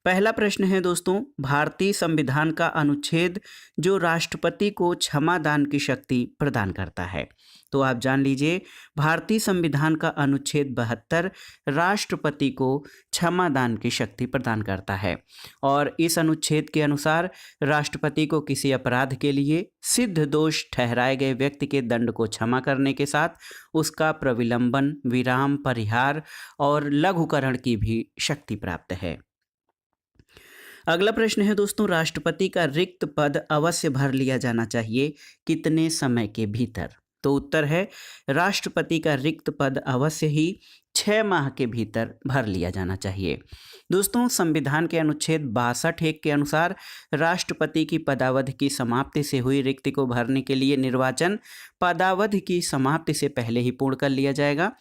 पहला प्रश्न है दोस्तों, भारतीय संविधान का अनुच्छेद जो राष्ट्रपति को क्षमा दान की शक्ति प्रदान करता है। तो आप जान लीजिए, भारतीय संविधान का अनुच्छेद 72 राष्ट्रपति को क्षमा दान की शक्ति प्रदान करता है और इस अनुच्छेद के अनुसार राष्ट्रपति को किसी अपराध के लिए सिद्ध दोष ठहराए गए व्यक्ति के दंड को क्षमा करने के साथ उसका प्रविलंबन, विराम, परिहार और लघुकरण की भी शक्ति प्राप्त है। अगला प्रश्न है दोस्तों, राष्ट्रपति का रिक्त पद अवश्य भर लिया जाना चाहिए कितने समय के भीतर। तो उत्तर है, राष्ट्रपति का रिक्त पद अवश्य ही 6 माह के भीतर भर लिया जाना चाहिए। दोस्तों, संविधान के अनुच्छेद 62(1) के अनुसार राष्ट्रपति की पदावधि की समाप्ति से हुई रिक्ति को भरने के लिए निर्वाचन पदावधि की समाप्ति से पहले ही पूर्ण कर लिया जाएगा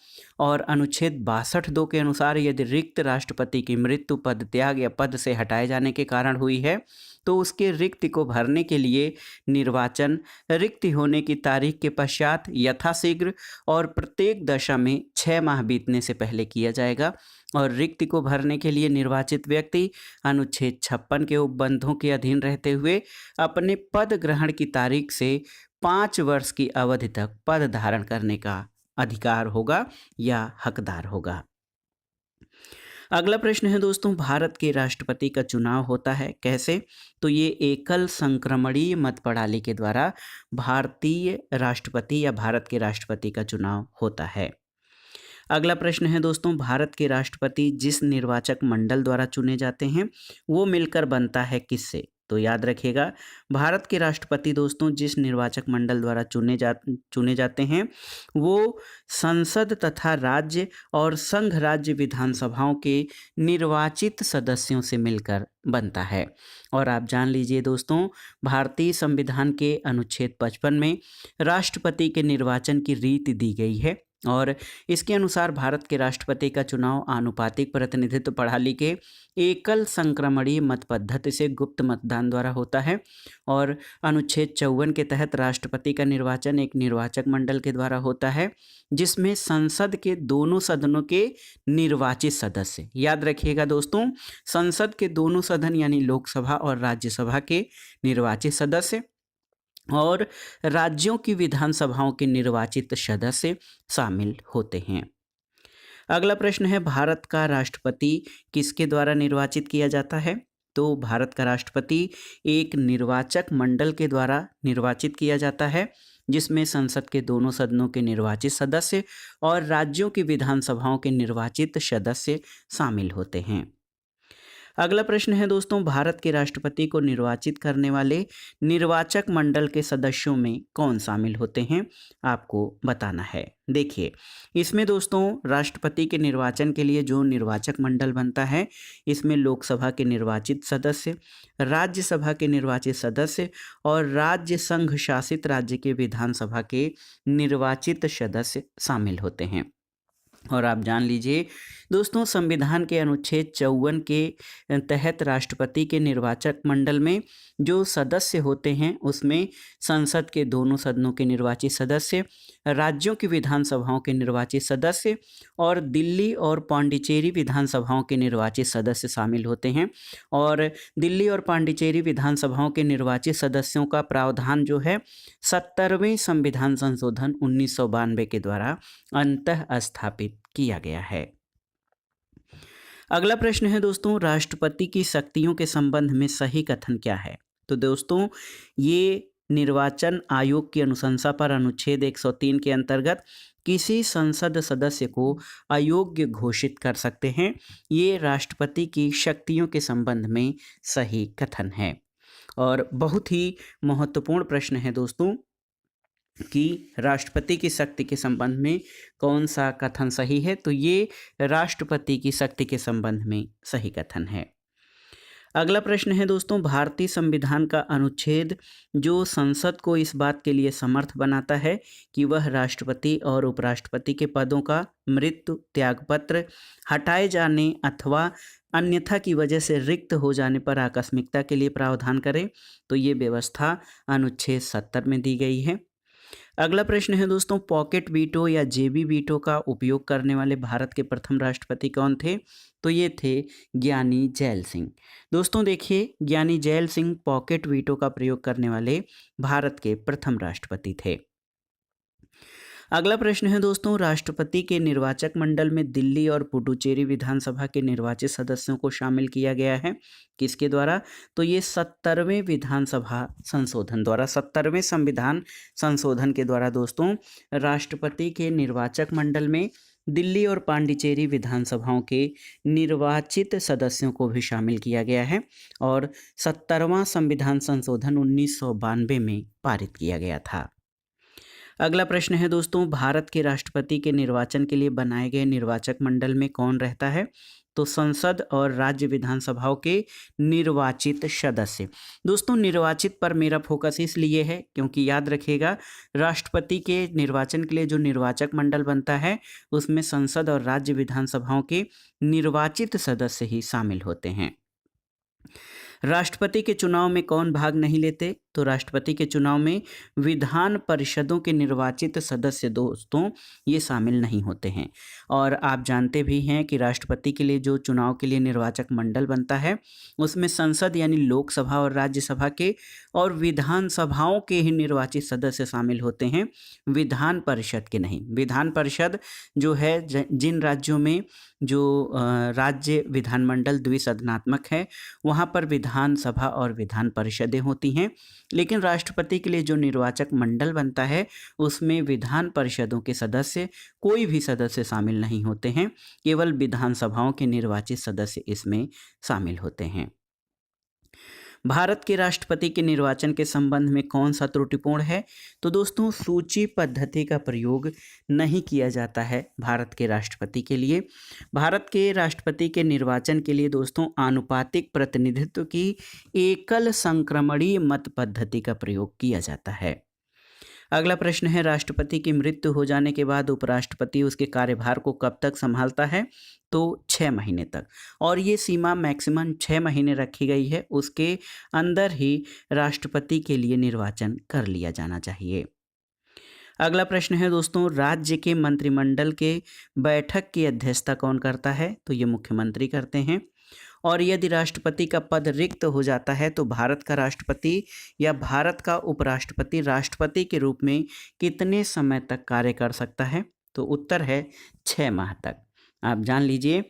और अनुच्छेद 62(2) के अनुसार यदि रिक्त राष्ट्रपति की मृत्यु, पद त्याग या पद से हटाए जाने के कारण हुई है तो उसके रिक्ति को भरने के लिए निर्वाचन रिक्ति होने की तारीख के पश्चात यथाशीघ्र और प्रत्येक दशा में 6 माह बीतने से पहले किया जाएगा और रिक्ति को भरने के लिए निर्वाचित व्यक्ति अनुच्छेद 56 के उपबंधों के अधीन रहते हुए अपने पद ग्रहण की तारीख से 5 वर्ष की अवधि तक पद धारण करने का अधिकार होगा या हकदार होगा। अगला प्रश्न है दोस्तों, भारत के राष्ट्रपति का चुनाव होता है कैसे। तो ये एकल संक्रमणीय मत प्रणाली के द्वारा भारतीय राष्ट्रपति या भारत के राष्ट्रपति का चुनाव होता है। अगला प्रश्न है दोस्तों, भारत के राष्ट्रपति जिस निर्वाचक मंडल द्वारा चुने जाते हैं वो मिलकर बनता है किससे। तो याद रखिएगा, भारत के राष्ट्रपति दोस्तों जिस निर्वाचक मंडल द्वारा चुने जाते हैं वो संसद तथा राज्य और संघ राज्य विधानसभाओं के निर्वाचित सदस्यों से मिलकर बनता है। और आप जान लीजिए दोस्तों, भारतीय संविधान के अनुच्छेद 55 में राष्ट्रपति के निर्वाचन की रीति दी गई है और इसके अनुसार भारत के राष्ट्रपति का चुनाव आनुपातिक प्रतिनिधित्व प्रणाली के एकल संक्रमणीय मत पद्धति से गुप्त मतदान द्वारा होता है और अनुच्छेद 54 के तहत राष्ट्रपति का निर्वाचन एक निर्वाचक मंडल के द्वारा होता है जिसमें संसद के दोनों सदनों के निर्वाचित सदस्य, याद रखिएगा दोस्तों, संसद के दोनों सदन यानी लोकसभा और राज्यसभा के निर्वाचित सदस्य और राज्यों की विधानसभाओं के निर्वाचित सदस्य शामिल होते हैं। अगला प्रश्न है, भारत का राष्ट्रपति किसके द्वारा निर्वाचित किया जाता है। तो भारत का राष्ट्रपति एक निर्वाचक मंडल के द्वारा निर्वाचित किया जाता है जिसमें संसद के दोनों सदनों के निर्वाचित सदस्य और राज्यों की विधानसभाओं के निर्वाचित सदस्य शामिल होते हैं। अगला प्रश्न है दोस्तों, भारत के राष्ट्रपति को निर्वाचित करने वाले निर्वाचक मंडल के सदस्यों में कौन शामिल होते हैं, आपको बताना है। देखिए, इसमें दोस्तों राष्ट्रपति के निर्वाचन के लिए जो निर्वाचक मंडल बनता है इसमें लोकसभा के निर्वाचित सदस्य, राज्यसभा के निर्वाचित सदस्य और राज्य संघ शासित राज्य के विधानसभा के निर्वाचित सदस्य शामिल होते हैं। और आप जान लीजिए दोस्तों, संविधान के अनुच्छेद 54 के तहत राष्ट्रपति के निर्वाचक मंडल में जो सदस्य होते हैं उसमें संसद के दोनों सदनों के निर्वाचित सदस्य, राज्यों की विधानसभाओं के निर्वाचित सदस्य और दिल्ली और पांडिचेरी विधानसभाओं के निर्वाचित सदस्य शामिल होते हैं। और दिल्ली और पांडिचेरी विधानसभाओं के निर्वाचित सदस्यों का प्रावधान जो है 70वें संविधान संशोधन 1992 के द्वारा अंतः स्थापित किया गया है। अगला प्रश्न है दोस्तों, राष्ट्रपति की शक्तियों के संबंध में सही कथन क्या है? तो दोस्तों ये निर्वाचन आयोग की अनुशंसा पर अनुच्छेद 103 के अंतर्गत किसी संसद सदस्य को अयोग्य घोषित कर सकते हैं। ये राष्ट्रपति की शक्तियों के संबंध में सही कथन है। और बहुत ही महत्वपूर्ण प्रश्न है दोस्तों कि राष्ट्रपति की शक्ति के संबंध में कौन सा कथन सही है? तो ये राष्ट्रपति की शक्ति के संबंध में सही कथन है। अगला प्रश्न है दोस्तों, भारतीय संविधान का अनुच्छेद जो संसद को इस बात के लिए समर्थ बनाता है कि वह राष्ट्रपति और उपराष्ट्रपति के पदों का मृत्यु, त्यागपत्र, हटाए जाने अथवा अन्यथा की वजह से रिक्त हो जाने पर आकस्मिकता के लिए प्रावधान करे, तो ये व्यवस्था अनुच्छेद 70 में दी गई है। अगला प्रश्न है दोस्तों, पॉकेट वीटो या जेबी वीटो का उपयोग करने वाले भारत के प्रथम राष्ट्रपति कौन थे? तो ये थे ज्ञानी जैल सिंह। दोस्तों देखिए, ज्ञानी जैल सिंह पॉकेट वीटो का प्रयोग करने वाले भारत के प्रथम राष्ट्रपति थे। अगला प्रश्न है दोस्तों, राष्ट्रपति के निर्वाचक मंडल में दिल्ली और पुडुचेरी विधानसभा के निर्वाचित सदस्यों को शामिल किया गया है। किसके द्वारा? तो ये 70वें विधानसभा संशोधन द्वारा, 70वें संविधान संशोधन के द्वारा दोस्तों राष्ट्रपति के निर्वाचक मंडल में दिल्ली और पांडिचेरी विधानसभाओं के निर्वाचित सदस्यों को भी शामिल किया गया है और 70वां संविधान संशोधन 1992 में पारित किया गया था। अगला प्रश्न है दोस्तों, भारत के राष्ट्रपति के निर्वाचन के लिए बनाए गए निर्वाचक मंडल में कौन रहता है? तो संसद और राज्य विधानसभाओं के निर्वाचित सदस्य। दोस्तों निर्वाचित पर मेरा फोकस इसलिए है क्योंकि याद रखिएगा, राष्ट्रपति के निर्वाचन के लिए जो निर्वाचक मंडल बनता है उसमें संसद और राज्य विधानसभाओं के निर्वाचित सदस्य ही शामिल होते हैं। राष्ट्रपति के चुनाव में कौन भाग नहीं लेते? तो राष्ट्रपति के चुनाव में विधान परिषदों के निर्वाचित सदस्य दोस्तों ये शामिल नहीं होते हैं। और आप जानते भी हैं कि राष्ट्रपति के लिए जो चुनाव के लिए निर्वाचक मंडल बनता है उसमें संसद यानी लोकसभा और राज्यसभा के और विधानसभाओं के ही निर्वाचित सदस्य शामिल होते हैं, विधान परिषद के नहीं। विधान परिषद जो है जिन राज्यों में जो राज्य विधानमंडल द्विसदनात्मक है वहाँ पर विधानसभा और विधान परिषदें होती हैं, लेकिन राष्ट्रपति के लिए जो निर्वाचक मंडल बनता है उसमें विधान परिषदों के सदस्य कोई भी सदस्य शामिल नहीं होते हैं, केवल विधानसभाओं के निर्वाचित सदस्य इसमें शामिल होते हैं। भारत के राष्ट्रपति के निर्वाचन के संबंध में कौन सा त्रुटिपूर्ण है? तो दोस्तों सूची पद्धति का प्रयोग नहीं किया जाता है भारत के राष्ट्रपति के लिए। भारत के राष्ट्रपति के निर्वाचन के लिए दोस्तों आनुपातिक प्रतिनिधित्व की एकल संक्रमणीय मत पद्धति का प्रयोग किया जाता है। अगला प्रश्न है, राष्ट्रपति की मृत्यु हो जाने के बाद उपराष्ट्रपति उसके कार्यभार को कब तक संभालता है? तो 6 महीने तक, और ये सीमा मैक्सिमम 6 महीने रखी गई है, उसके अंदर ही राष्ट्रपति के लिए निर्वाचन कर लिया जाना चाहिए। अगला प्रश्न है दोस्तों, राज्य के मंत्रिमंडल के बैठक की अध्यक्षता कौन करता है? तो ये मुख्यमंत्री करते हैं। और यदि राष्ट्रपति का पद रिक्त हो जाता है तो भारत का राष्ट्रपति या भारत का उपराष्ट्रपति राष्ट्रपति के रूप में कितने समय तक कार्य कर सकता है? तो उत्तर है 6 माह तक। आप जान लीजिए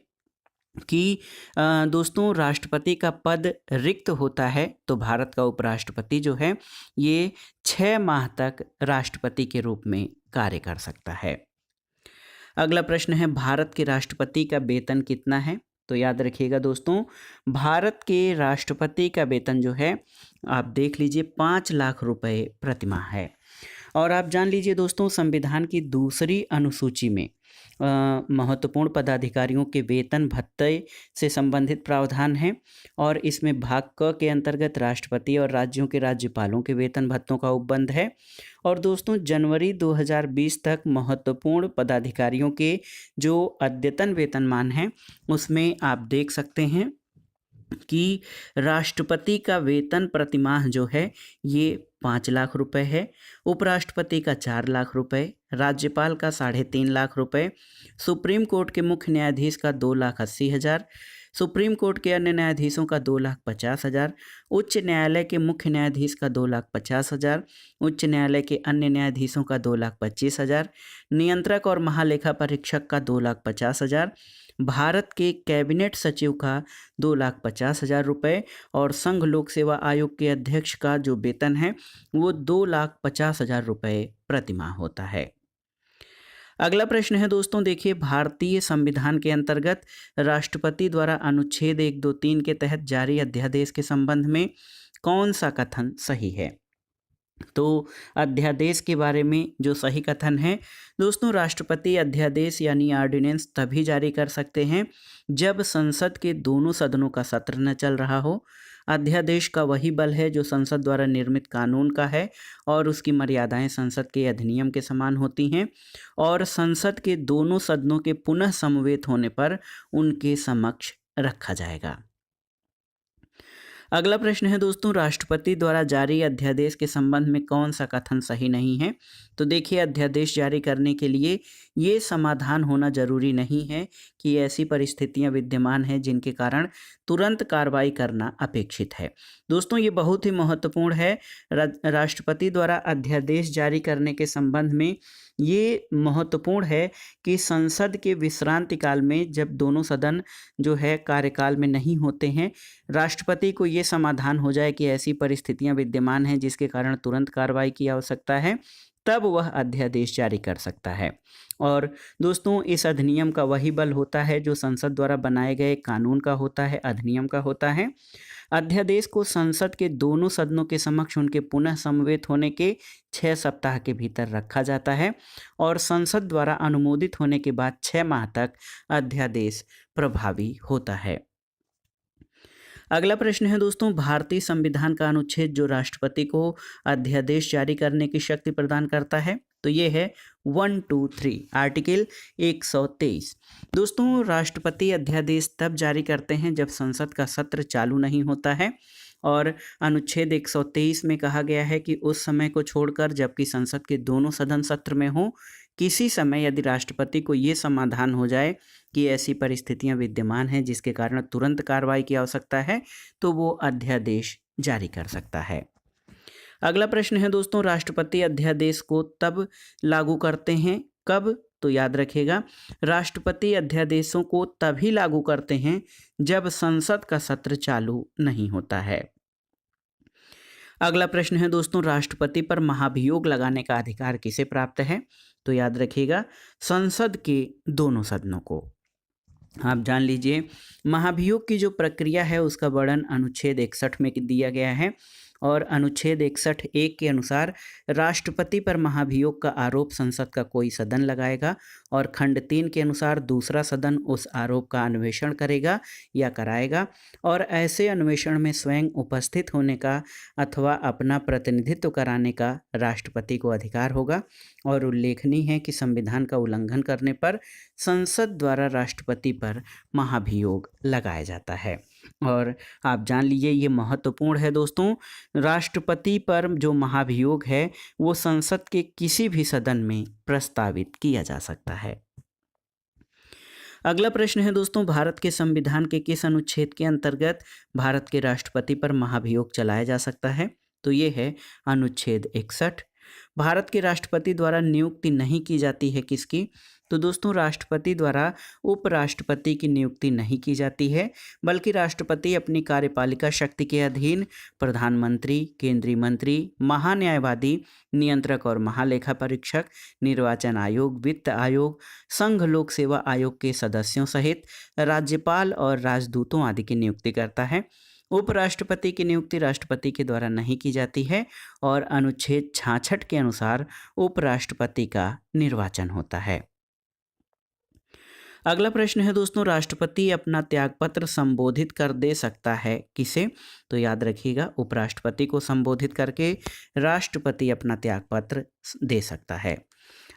कि दोस्तों राष्ट्रपति का पद रिक्त होता है तो भारत का उपराष्ट्रपति जो है ये 6 माह तक राष्ट्रपति के रूप में कार्य कर सकता है। अगला प्रश्न है, भारत के राष्ट्रपति का वेतन कितना है? तो याद रखिएगा दोस्तों, भारत के राष्ट्रपति का वेतन जो है आप देख लीजिए 5 लाख रुपए प्रतिमाह है। और आप जान लीजिए दोस्तों, संविधान की दूसरी अनुसूची में महत्वपूर्ण पदाधिकारियों के वेतन भत्ते से संबंधित प्रावधान है और इसमें भाग क के अंतर्गत राष्ट्रपति और राज्यों के राज्यपालों के वेतन भत्तों का उपबंध है। और दोस्तों जनवरी 2020 तक महत्वपूर्ण पदाधिकारियों के जो अद्यतन वेतनमान हैं उसमें आप देख सकते हैं कि राष्ट्रपति का वेतन प्रतिमाह जो है ये 5 लाख रुपए है, उपराष्ट्रपति का 4 लाख रुपए, राज्यपाल का 3.5 लाख रुपए, सुप्रीम कोर्ट के मुख्य न्यायाधीश का 2,80,000, सुप्रीम कोर्ट के अन्य न्यायाधीशों का 2,50,000, उच्च न्यायालय के मुख्य न्यायाधीश का 2,50,000, उच्च न्यायालय के अन्य न्यायाधीशों का 2,25,000, नियंत्रक और महालेखा परीक्षक का 2,50,000, भारत के कैबिनेट सचिव का 2,50,000 रुपये और संघ लोक सेवा आयोग के अध्यक्ष का जो वेतन है वो 2,50,000 रुपये प्रतिमाह होता है। अगला प्रश्न है दोस्तों, देखिए भारतीय संविधान के अंतर्गत राष्ट्रपति द्वारा अनुच्छेद 1, 2, 3 के तहत जारी अध्यादेश के संबंध में कौन सा कथन सही है? तो अध्यादेश के बारे में जो सही कथन है दोस्तों, राष्ट्रपति अध्यादेश यानी ऑर्डिनेंस तभी जारी कर सकते हैं जब संसद के दोनों सदनों का सत्र न चल रहा हो। अध्यादेश का वही बल है जो संसद द्वारा निर्मित कानून का है और उसकी मर्यादाएं संसद के अधिनियम के समान होती हैं और संसद के दोनों सदनों के पुनः समवेत होने पर उनके समक्ष रखा जाएगा। अगला प्रश्न है दोस्तों, राष्ट्रपति द्वारा जारी अध्यादेश के संबंध में कौन सा कथन सही नहीं है? तो देखिए, अध्यादेश जारी करने के लिए ये समाधान होना जरूरी नहीं है कि ऐसी परिस्थितियां विद्यमान हैं जिनके कारण तुरंत कार्रवाई करना अपेक्षित है। दोस्तों, ये बहुत ही महत्वपूर्ण है। राष्ट्रपति द्वारा अध्यादेश जारी करने के संबंध में ये महत्वपूर्ण है कि संसद के विश्रांति काल में जब दोनों सदन जो है कार्यकाल में नहीं होते हैं, राष्ट्रपति को ये समाधान हो जाए कि ऐसी परिस्थितियां विद्यमान हैं जिसके कारण तुरंत कार्रवाई की आवश्यकता है, तब वह अध्यादेश जारी कर सकता है। और दोस्तों, इस अधिनियम का वही बल होता है जो संसद द्वारा बनाए गए कानून का होता है, अधिनियम का होता है। अध्यादेश को संसद के दोनों सदनों के समक्ष उनके पुनः समवेत होने के 6 सप्ताह के भीतर रखा जाता है और संसद द्वारा अनुमोदित होने के बाद 6 माह तक अध्यादेश प्रभावी होता है। अगला प्रश्न है दोस्तों, भारतीय संविधान का अनुच्छेद जो राष्ट्रपति को अध्यादेश जारी करने की शक्ति प्रदान करता है, तो ये है 1, 2, 3 आर्टिकल 123। दोस्तों, राष्ट्रपति अध्यादेश तब जारी करते हैं जब संसद का सत्र चालू नहीं होता है और अनुच्छेद 123 में कहा गया है कि उस समय को छोड़कर जबकि संसद के दोनों सदन सत्र में हो, किसी समय यदि राष्ट्रपति को ये समाधान हो जाए कि ऐसी परिस्थितियां विद्यमान हैं जिसके कारण तुरंत कार्रवाई की आवश्यकता है, तो वो अध्यादेश जारी कर सकता है। अगला प्रश्न है दोस्तों, राष्ट्रपति अध्यादेश को तब लागू करते हैं कब? तो याद रखिएगा, राष्ट्रपति अध्यादेशों को तभी लागू करते हैं जब संसद का सत्र चालू नहीं होता है। अगला प्रश्न है दोस्तों, राष्ट्रपति पर महाभियोग लगाने का अधिकार किसे प्राप्त है? तो याद रखिएगा, संसद के दोनों सदनों को। आप जान लीजिए, महाभियोग की जो प्रक्रिया है उसका वर्णन अनुच्छेद 61 में दिया गया है और अनुच्छेद 61(1) के अनुसार राष्ट्रपति पर महाभियोग का आरोप संसद का कोई सदन लगाएगा और खंड 3 के अनुसार दूसरा सदन उस आरोप का अन्वेषण करेगा या कराएगा और ऐसे अन्वेषण में स्वयं उपस्थित होने का अथवा अपना प्रतिनिधित्व कराने का राष्ट्रपति को अधिकार होगा। और उल्लेखनीय है कि संविधान का उल्लंघन करने पर संसद द्वारा राष्ट्रपति पर महाभियोग लगाया जाता है। और आप जान लीजिए, ये महत्वपूर्ण है दोस्तों, राष्ट्रपति पर जो महाभियोग है वो संसद के किसी भी सदन में प्रस्तावित किया जा सकता है। अगला प्रश्न है दोस्तों, भारत के संविधान के किस अनुच्छेद के अंतर्गत भारत के राष्ट्रपति पर महाभियोग चलाया जा सकता है? तो ये है अनुच्छेद 61। भारत के राष्ट्रपति द्वारा नियुक्ति नहीं की जाती है किसकी? तो दोस्तों, राष्ट्रपति द्वारा उपराष्ट्रपति की नियुक्ति नहीं की जाती है, बल्कि राष्ट्रपति अपनी कार्यपालिका शक्ति के अधीन प्रधानमंत्री, केंद्रीय मंत्री, महान्यायवादी, नियंत्रक और महालेखा परीक्षक, निर्वाचन आयोग, वित्त आयोग, संघ लोक सेवा आयोग के सदस्यों सहित राज्यपाल और राजदूतों आदि की नियुक्ति करता है। उपराष्ट्रपति की नियुक्ति राष्ट्रपति के द्वारा नहीं की जाती है और अनुच्छेद 66 के अनुसार उपराष्ट्रपति का निर्वाचन होता है। अगला प्रश्न है दोस्तों, राष्ट्रपति अपना त्यागपत्र संबोधित कर दे सकता है किसे? तो याद रखिएगा, उपराष्ट्रपति को संबोधित करके राष्ट्रपति अपना त्यागपत्र दे सकता है।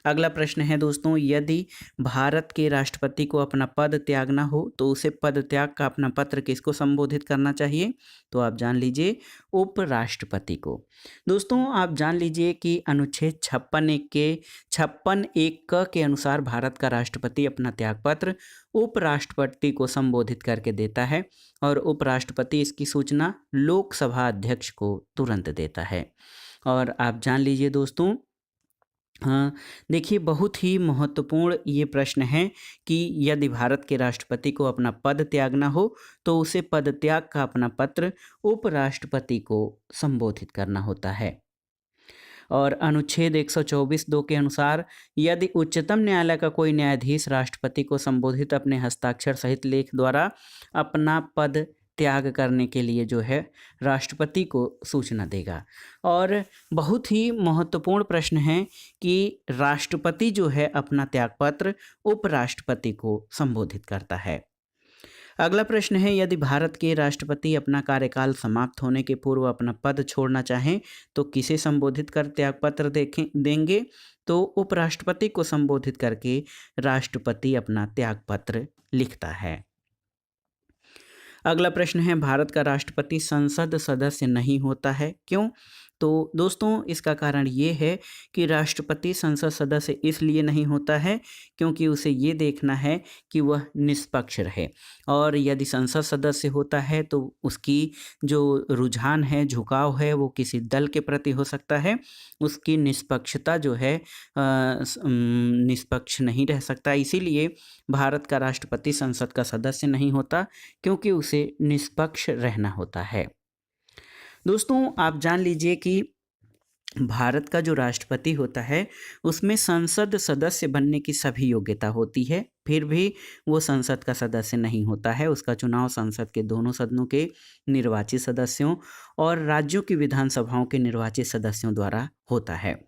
अगला प्रश्न है दोस्तों, यदि भारत के राष्ट्रपति को अपना पद त्यागना हो तो उसे पद त्याग का अपना पत्र किसको संबोधित करना चाहिए? तो आप जान लीजिए उपराष्ट्रपति को। दोस्तों आप जान लीजिए कि अनुच्छेद 56(1) क के अनुसार भारत का राष्ट्रपति अपना त्यागपत्र उपराष्ट्रपति को संबोधित करके देता है और उपराष्ट्रपति इसकी सूचना लोकसभा अध्यक्ष को तुरंत देता है। और आप जान लीजिए दोस्तों, हाँ, देखिए बहुत ही महत्वपूर्ण ये प्रश्न है कि यदि भारत के राष्ट्रपति को अपना पद त्यागना हो तो उसे पद त्याग का अपना पत्र उपराष्ट्रपति को संबोधित करना होता है। और अनुच्छेद 124(2) के अनुसार यदि उच्चतम न्यायालय का कोई न्यायाधीश राष्ट्रपति को संबोधित अपने हस्ताक्षर सहित लेख द्वारा अपना पद त्याग करने के लिए जो है राष्ट्रपति को सूचना देगा। और बहुत ही महत्वपूर्ण प्रश्न है कि राष्ट्रपति जो है अपना त्यागपत्र उपराष्ट्रपति को संबोधित करता है। अगला प्रश्न है, यदि भारत के राष्ट्रपति अपना कार्यकाल समाप्त होने के पूर्व अपना पद छोड़ना चाहें तो किसे संबोधित कर त्यागपत्र देंगे? तो उपराष्ट्रपति को संबोधित करके राष्ट्रपति अपना त्यागपत्र लिखता है। अगला प्रश्न है, भारत का राष्ट्रपति संसद सदस्य नहीं होता है, क्यों? तो दोस्तों इसका कारण ये है कि राष्ट्रपति संसद सदस्य इसलिए नहीं होता है क्योंकि उसे ये देखना है कि वह निष्पक्ष रहे। और यदि संसद सदस्य होता है तो उसकी जो रुझान है, झुकाव है, वो किसी दल के प्रति हो सकता है। उसकी निष्पक्षता जो है निष्पक्ष नहीं रह सकता। इसीलिए भारत का राष्ट्रपति संसद का सदस्य नहीं होता क्योंकि उसे निष्पक्ष रहना होता है। दोस्तों आप जान लीजिए कि भारत का जो राष्ट्रपति होता है उसमें संसद सदस्य बनने की सभी योग्यता होती है, फिर भी वो संसद का सदस्य नहीं होता है। उसका चुनाव संसद के दोनों सदनों के निर्वाचित सदस्यों और राज्यों की विधानसभाओं के निर्वाचित सदस्यों द्वारा होता है।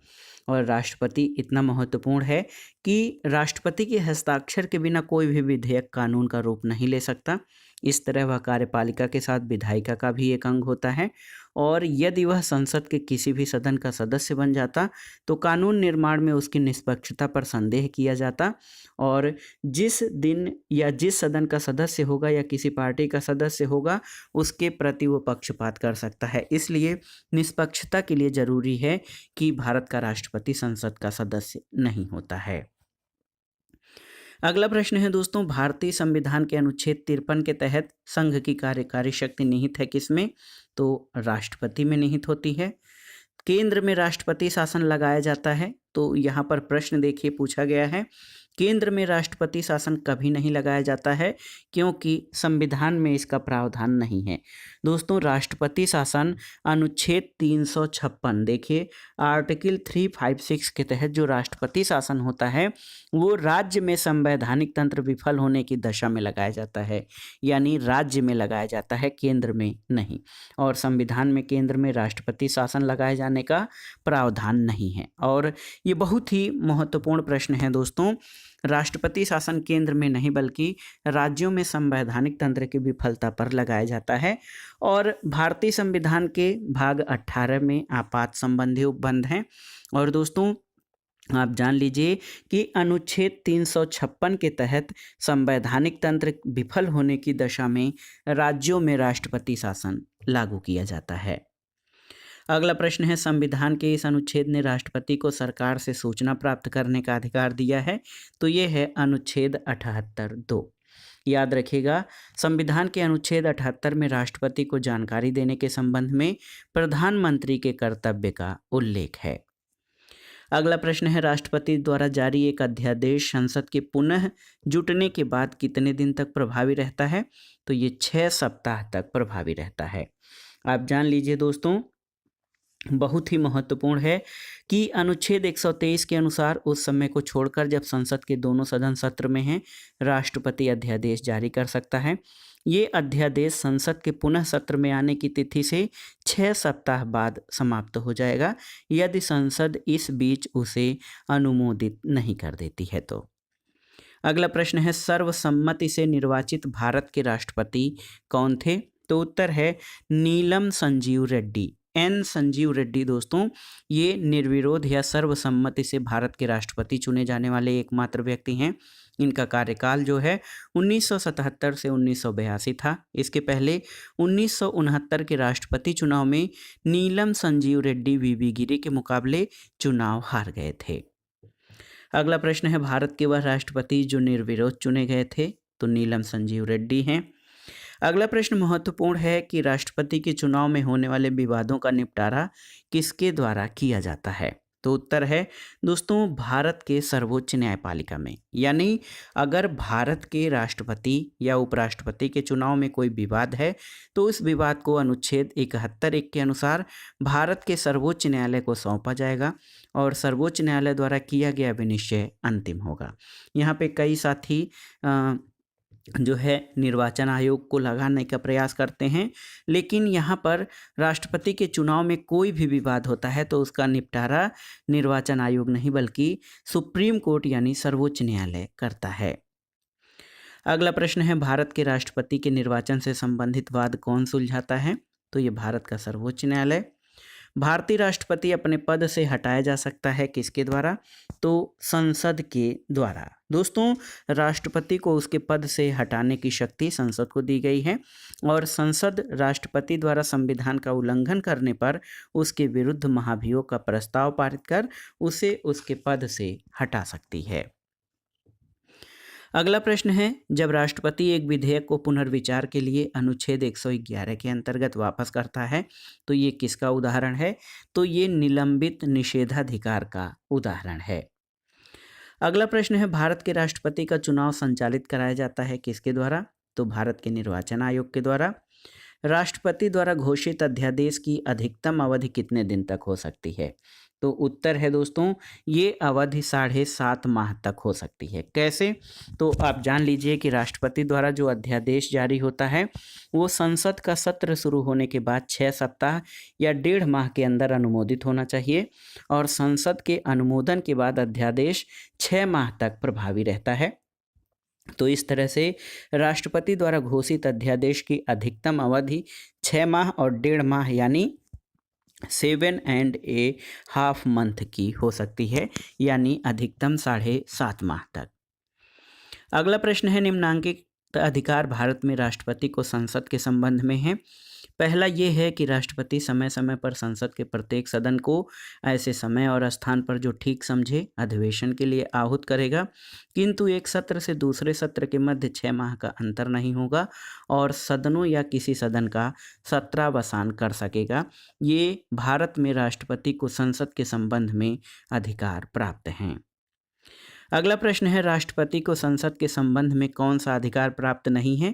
और राष्ट्रपति इतना महत्वपूर्ण है कि राष्ट्रपति के हस्ताक्षर के बिना कोई भी विधेयक कानून का रूप नहीं ले सकता। इस तरह वह कार्यपालिका के साथ विधायिका का भी एक अंग होता है। और यदि वह संसद के किसी भी सदन का सदस्य बन जाता तो कानून निर्माण में उसकी निष्पक्षता पर संदेह किया जाता और जिस दिन या जिस सदन का सदस्य होगा या किसी पार्टी का सदस्य होगा उसके प्रति वो पक्षपात कर सकता है। इसलिए निष्पक्षता के लिए जरूरी है कि भारत का राष्ट्रपति संसद का सदस्य नहीं होता है। अगला प्रश्न है दोस्तों, भारतीय संविधान के अनुच्छेद 53 के तहत संघ की कार्यकारी शक्ति निहित है किसमें? तो राष्ट्रपति में निहित होती है। केंद्र में राष्ट्रपति शासन लगाया जाता है। तो यहाँ पर प्रश्न देखिए पूछा गया है, केंद्र में राष्ट्रपति शासन कभी नहीं लगाया जाता है क्योंकि संविधान में इसका प्रावधान नहीं है। दोस्तों राष्ट्रपति शासन अनुच्छेद 356 देखिए आर्टिकल 356 के तहत जो राष्ट्रपति शासन होता है वो राज्य में संवैधानिक तंत्र विफल होने की दशा में लगाया जाता है, यानी राज्य में लगाया जाता है, केंद्र में नहीं। और संविधान में केंद्र में राष्ट्रपति शासन लगाए जाने का प्रावधान नहीं है। और ये बहुत ही महत्वपूर्ण प्रश्न है दोस्तों। राष्ट्रपति शासन केंद्र में नहीं बल्कि राज्यों में संवैधानिक तंत्र की विफलता पर लगाया जाता है। और भारतीय संविधान के भाग 18 में आपात संबंधी उपबंध हैं। और दोस्तों आप जान लीजिए कि अनुच्छेद 356 के तहत संवैधानिक तंत्र विफल होने की दशा में राज्यों में राष्ट्रपति शासन लागू किया जाता है। अगला प्रश्न है, संविधान के इस अनुच्छेद ने राष्ट्रपति को सरकार से सूचना प्राप्त करने का अधिकार दिया है। तो ये है अनुच्छेद 78(2). याद रखिएगा, संविधान के अनुच्छेद 78 में राष्ट्रपति को जानकारी देने के संबंध में प्रधानमंत्री के कर्तव्य का उल्लेख है। अगला प्रश्न है, राष्ट्रपति द्वारा जारी एक अध्यादेश संसद के पुनः जुटने के बाद कितने दिन तक प्रभावी रहता है? तो ये 6 सप्ताह तक प्रभावी रहता है। आप जान लीजिए दोस्तों, बहुत ही महत्वपूर्ण है कि अनुच्छेद 123 के अनुसार उस समय को छोड़कर जब संसद के दोनों सदन सत्र में हैं, राष्ट्रपति अध्यादेश जारी कर सकता है। ये अध्यादेश संसद के पुनः सत्र में आने की तिथि से 6 सप्ताह बाद समाप्त हो जाएगा यदि संसद इस बीच उसे अनुमोदित नहीं कर देती है तो। अगला प्रश्न है, सर्वसम्मति से निर्वाचित भारत के राष्ट्रपति कौन थे? तो उत्तर है नीलम संजीव रेड्डी। एन संजीव रेड्डी दोस्तों, ये निर्विरोध या सर्वसम्मति से भारत के राष्ट्रपति चुने जाने वाले एकमात्र व्यक्ति हैं। इनका कार्यकाल जो है 1977 से 1982 था। इसके पहले 1969 के राष्ट्रपति चुनाव में नीलम संजीव रेड्डी वीवी गिरी के मुकाबले चुनाव हार गए थे। अगला प्रश्न है, भारत के वह राष्ट्रपति जो निर्विरोध चुने गए थे, तो नीलम संजीव रेड्डी हैं। अगला प्रश्न महत्वपूर्ण है कि राष्ट्रपति के चुनाव में होने वाले विवादों का निपटारा किसके द्वारा किया जाता है, तो उत्तर है दोस्तों भारत के सर्वोच्च न्यायपालिका में। यानी अगर भारत के राष्ट्रपति या उपराष्ट्रपति के चुनाव में कोई विवाद है तो उस विवाद को अनुच्छेद 71(1) के अनुसार भारत के सर्वोच्च न्यायालय को सौंपा जाएगा और सर्वोच्च न्यायालय द्वारा किया गया विनिश्चय अंतिम होगा। यहाँ पे कई साथी जो है निर्वाचन आयोग को लगाने का प्रयास करते हैं, लेकिन यहाँ पर राष्ट्रपति के चुनाव में कोई भी विवाद होता है तो उसका निपटारा निर्वाचन आयोग नहीं बल्कि सुप्रीम कोर्ट यानी सर्वोच्च न्यायालय करता है। अगला प्रश्न है, भारत के राष्ट्रपति के निर्वाचन से संबंधित वाद कौन सुलझाता है, तो ये भारत का सर्वोच्च न्यायालय। भारतीय राष्ट्रपति अपने पद से हटाया जा सकता है किसके द्वारा, तो संसद के द्वारा। दोस्तों राष्ट्रपति को उसके पद से हटाने की शक्ति संसद को दी गई है और संसद राष्ट्रपति द्वारा संविधान का उल्लंघन करने पर उसके विरुद्ध महाभियोग का प्रस्ताव पारित कर उसे उसके पद से हटा सकती है। अगला प्रश्न है, जब राष्ट्रपति एक विधेयक को पुनर्विचार के लिए अनुच्छेद 111 के अंतर्गत वापस करता है तो ये किसका उदाहरण है, तो ये निलंबित निषेधाधिकार का उदाहरण है। अगला प्रश्न है, भारत के राष्ट्रपति का चुनाव संचालित कराया जाता है किसके द्वारा, तो भारत के निर्वाचन आयोग के द्वारा। राष्ट्रपति द्वारा घोषित अध्यादेश की अधिकतम अवधि कितने दिन तक हो सकती है, तो उत्तर है दोस्तों ये अवधि 7.5 माह तक हो सकती है। कैसे, तो आप जान लीजिए कि राष्ट्रपति द्वारा जो अध्यादेश जारी होता है वो संसद का सत्र शुरू होने के बाद 6 सप्ताह या 1.5 माह के अंदर अनुमोदित होना चाहिए और संसद के अनुमोदन के बाद अध्यादेश 6 माह तक प्रभावी रहता है। तो इस तरह से राष्ट्रपति द्वारा घोषित अध्यादेश की अधिकतम अवधि 6 माह और 1.5 माह यानी 7.5 मंथ की हो सकती है, यानी अधिकतम 7.5 माह तक। अगला प्रश्न है, निम्नांकित अधिकार भारत में राष्ट्रपति को संसद के संबंध में है। पहला ये है कि राष्ट्रपति समय समय पर संसद के प्रत्येक सदन को ऐसे समय और स्थान पर जो ठीक समझे अधिवेशन के लिए आहूत करेगा, किंतु एक सत्र से दूसरे सत्र के मध्य 6 माह का अंतर नहीं होगा और सदनों या किसी सदन का सत्रावसान कर सकेगा। ये भारत में राष्ट्रपति को संसद के संबंध में अधिकार प्राप्त हैं। अगला प्रश्न है, राष्ट्रपति को संसद के संबंध में कौन सा अधिकार प्राप्त नहीं है,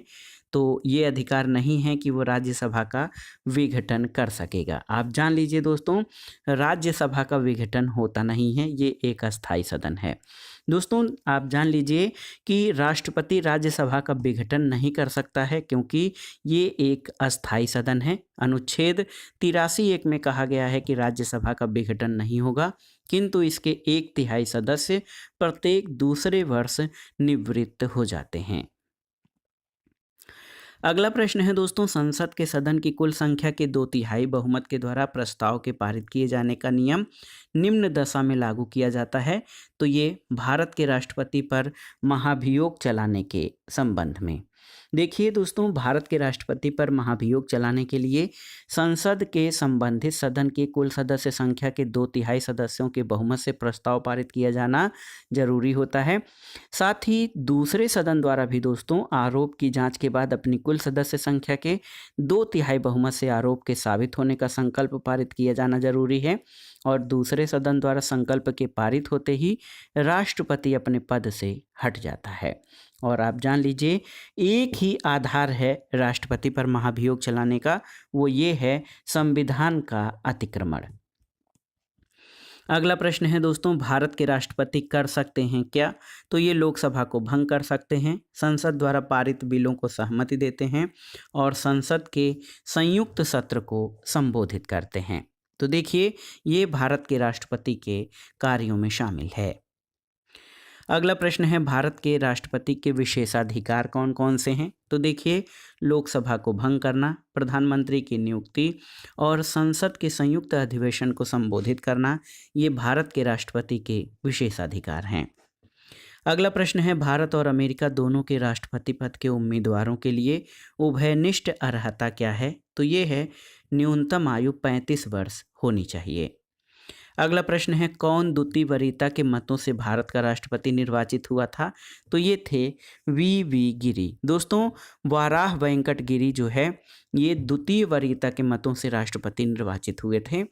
तो ये अधिकार नहीं है कि वो राज्यसभा का विघटन कर सकेगा। आप जान लीजिए दोस्तों राज्यसभा का विघटन होता नहीं है, ये एक अस्थायी सदन है। दोस्तों आप जान लीजिए कि राष्ट्रपति राज्यसभा का विघटन नहीं कर सकता है क्योंकि ये एक अस्थायी सदन है। अनुच्छेद 83(1) में कहा गया है कि राज्यसभा का विघटन नहीं होगा, किंतु इसके 1/3 सदस्य प्रत्येक दूसरे वर्ष निवृत्त हो जाते हैं। अगला प्रश्न है दोस्तों, संसद के सदन की कुल संख्या के 2/3 बहुमत के द्वारा प्रस्ताव के पारित किए जाने का नियम निम्न दशा में लागू किया जाता है, तो ये भारत के राष्ट्रपति पर महाभियोग चलाने के संबंध में। देखिए दोस्तों भारत के राष्ट्रपति पर महाभियोग चलाने के लिए संसद के संबंधित सदन के कुल सदस्य संख्या के 2/3 सदस्यों के बहुमत से प्रस्ताव पारित किया जाना जरूरी होता है। साथ ही दूसरे सदन द्वारा भी दोस्तों आरोप की जांच के बाद अपनी कुल सदस्य संख्या के 2/3 बहुमत से आरोप के साबित होने का संकल्प पारित किया जाना जरूरी है और दूसरे सदन द्वारा संकल्प के पारित होते ही राष्ट्रपति अपने पद से हट जाता है। और आप जान लीजिए एक ही आधार है राष्ट्रपति पर महाभियोग चलाने का, वो ये है संविधान का अतिक्रमण। अगला प्रश्न है दोस्तों, भारत के राष्ट्रपति कर सकते हैं क्या, तो ये लोकसभा को भंग कर सकते हैं, संसद द्वारा पारित बिलों को सहमति देते हैं और संसद के संयुक्त सत्र को संबोधित करते हैं। तो देखिए ये भारत के राष्ट्रपति के कार्यों में शामिल है। अगला प्रश्न है भारत के राष्ट्रपति के विशेषाधिकार कौन कौन से हैं? तो देखिए, लोकसभा को भंग करना, प्रधानमंत्री की नियुक्ति और संसद के संयुक्त अधिवेशन को संबोधित करना, ये भारत के राष्ट्रपति के विशेषाधिकार हैं। अगला प्रश्न है भारत और अमेरिका दोनों के राष्ट्रपति पद के उम्मीदवारों के लिए उभयनिष्ठ अर्हता क्या है? तो ये है न्यूनतम आयु 35 वर्ष होनी चाहिए। अगला प्रश्न है कौन द्वितीय वरीयता के मतों से भारत का राष्ट्रपति निर्वाचित हुआ था? तो ये थे वी गिरी। दोस्तों, वाराह वेंकट गिरी जो है ये द्वितीय वरीयता के मतों से राष्ट्रपति निर्वाचित हुए थे।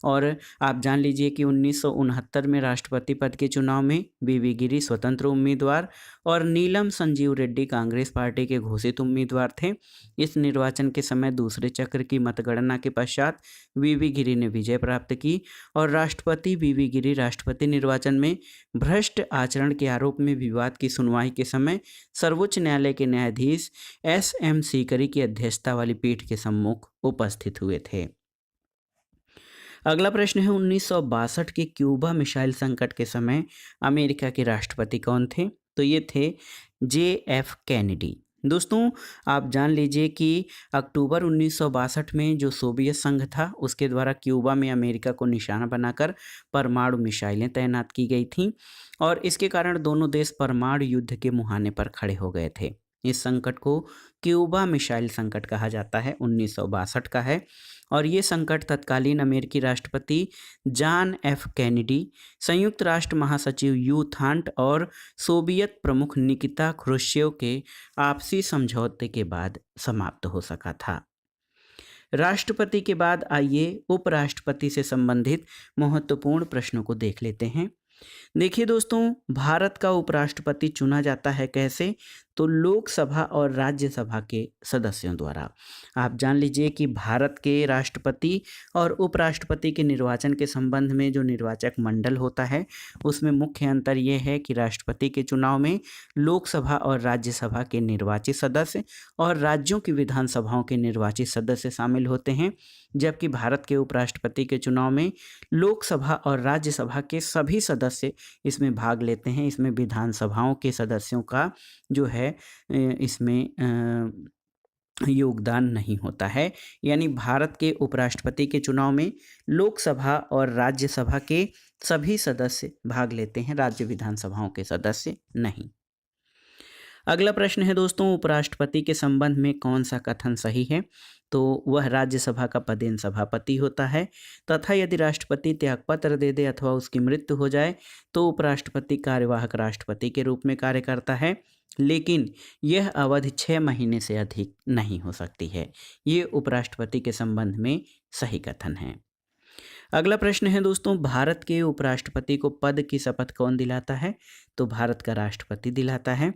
और आप जान लीजिए कि 1969 में राष्ट्रपति पद के चुनाव में वी गिरी स्वतंत्र उम्मीदवार और नीलम संजीव रेड्डी कांग्रेस पार्टी के घोषित उम्मीदवार थे। इस निर्वाचन के समय दूसरे चक्र की मतगणना के पश्चात वी गिरी ने विजय प्राप्त की और राष्ट्रपति वी गिरी राष्ट्रपति निर्वाचन में भ्रष्ट आचरण के आरोप में विवाद की सुनवाई के समय सर्वोच्च न्यायालय के न्यायाधीश SM सीकरी की अध्यक्षता वाली पीठ के सम्मुख उपस्थित हुए थे। अगला प्रश्न है 1962 के क्यूबा मिसाइल संकट के समय अमेरिका के राष्ट्रपति कौन थे? तो ये थे JF कैनेडी। दोस्तों, आप जान लीजिए कि अक्टूबर 1962 में जो सोवियत संघ था उसके द्वारा क्यूबा में अमेरिका को निशाना बनाकर परमाणु मिसाइलें तैनात की गई थीं और इसके कारण दोनों देश परमाणु युद्ध के मुहाने पर खड़े हो गए थे। इस संकट को क्यूबा मिसाइल संकट कहा जाता है, 1962 का है। और ये संकट तत्कालीन अमेरिकी राष्ट्रपति जॉन F कैनेडी, संयुक्त राष्ट्र महासचिव यू थांट और सोवियत प्रमुख निकिता क्रुश्चेव के आपसी समझौते के बाद समाप्त हो सका था। राष्ट्रपति के बाद आइए उपराष्ट्रपति से संबंधित महत्वपूर्ण प्रश्नों को देख लेते हैं। देखिए दोस्तों, भारत का उपराष्ट्रपति चुना जाता है कैसे? तो लोकसभा और राज्यसभा के सदस्यों द्वारा। आप जान लीजिए कि भारत के राष्ट्रपति और उपराष्ट्रपति के निर्वाचन के संबंध में जो निर्वाचक मंडल होता है उसमें मुख्य अंतर यह है कि राष्ट्रपति के चुनाव में लोकसभा और राज्यसभा के निर्वाचित सदस्य और राज्यों की विधानसभाओं के निर्वाचित सदस्य शामिल होते हैं, जबकि भारत के उपराष्ट्रपति के चुनाव में लोकसभा और राज्यसभा के सभी सदस्य इसमें भाग लेते हैं। इसमें विधानसभाओं के सदस्यों का जो है इसमें योगदान नहीं होता है। यानी भारत के उपराष्ट्रपति के चुनाव में लोकसभा और राज्यसभा के सभी सदस्य भाग लेते हैं, राज्य विधानसभाओं के सदस्य नहीं। अगला प्रश्न है दोस्तों, उपराष्ट्रपति के संबंध में कौन सा कथन सही है? तो वह राज्यसभा का पदेन सभापति होता है तथा यदि राष्ट्रपति त्यागपत्र दे दे अथवा उसकी मृत्यु हो जाए तो उपराष्ट्रपति कार्यवाहक राष्ट्रपति के रूप में कार्य करता है, लेकिन यह अवधि 6 महीने से अधिक नहीं हो सकती है। ये उपराष्ट्रपति के संबंध में सही कथन है। अगला प्रश्न है दोस्तों, भारत के उपराष्ट्रपति को पद की शपथ कौन दिलाता है? तो भारत का राष्ट्रपति दिलाता है।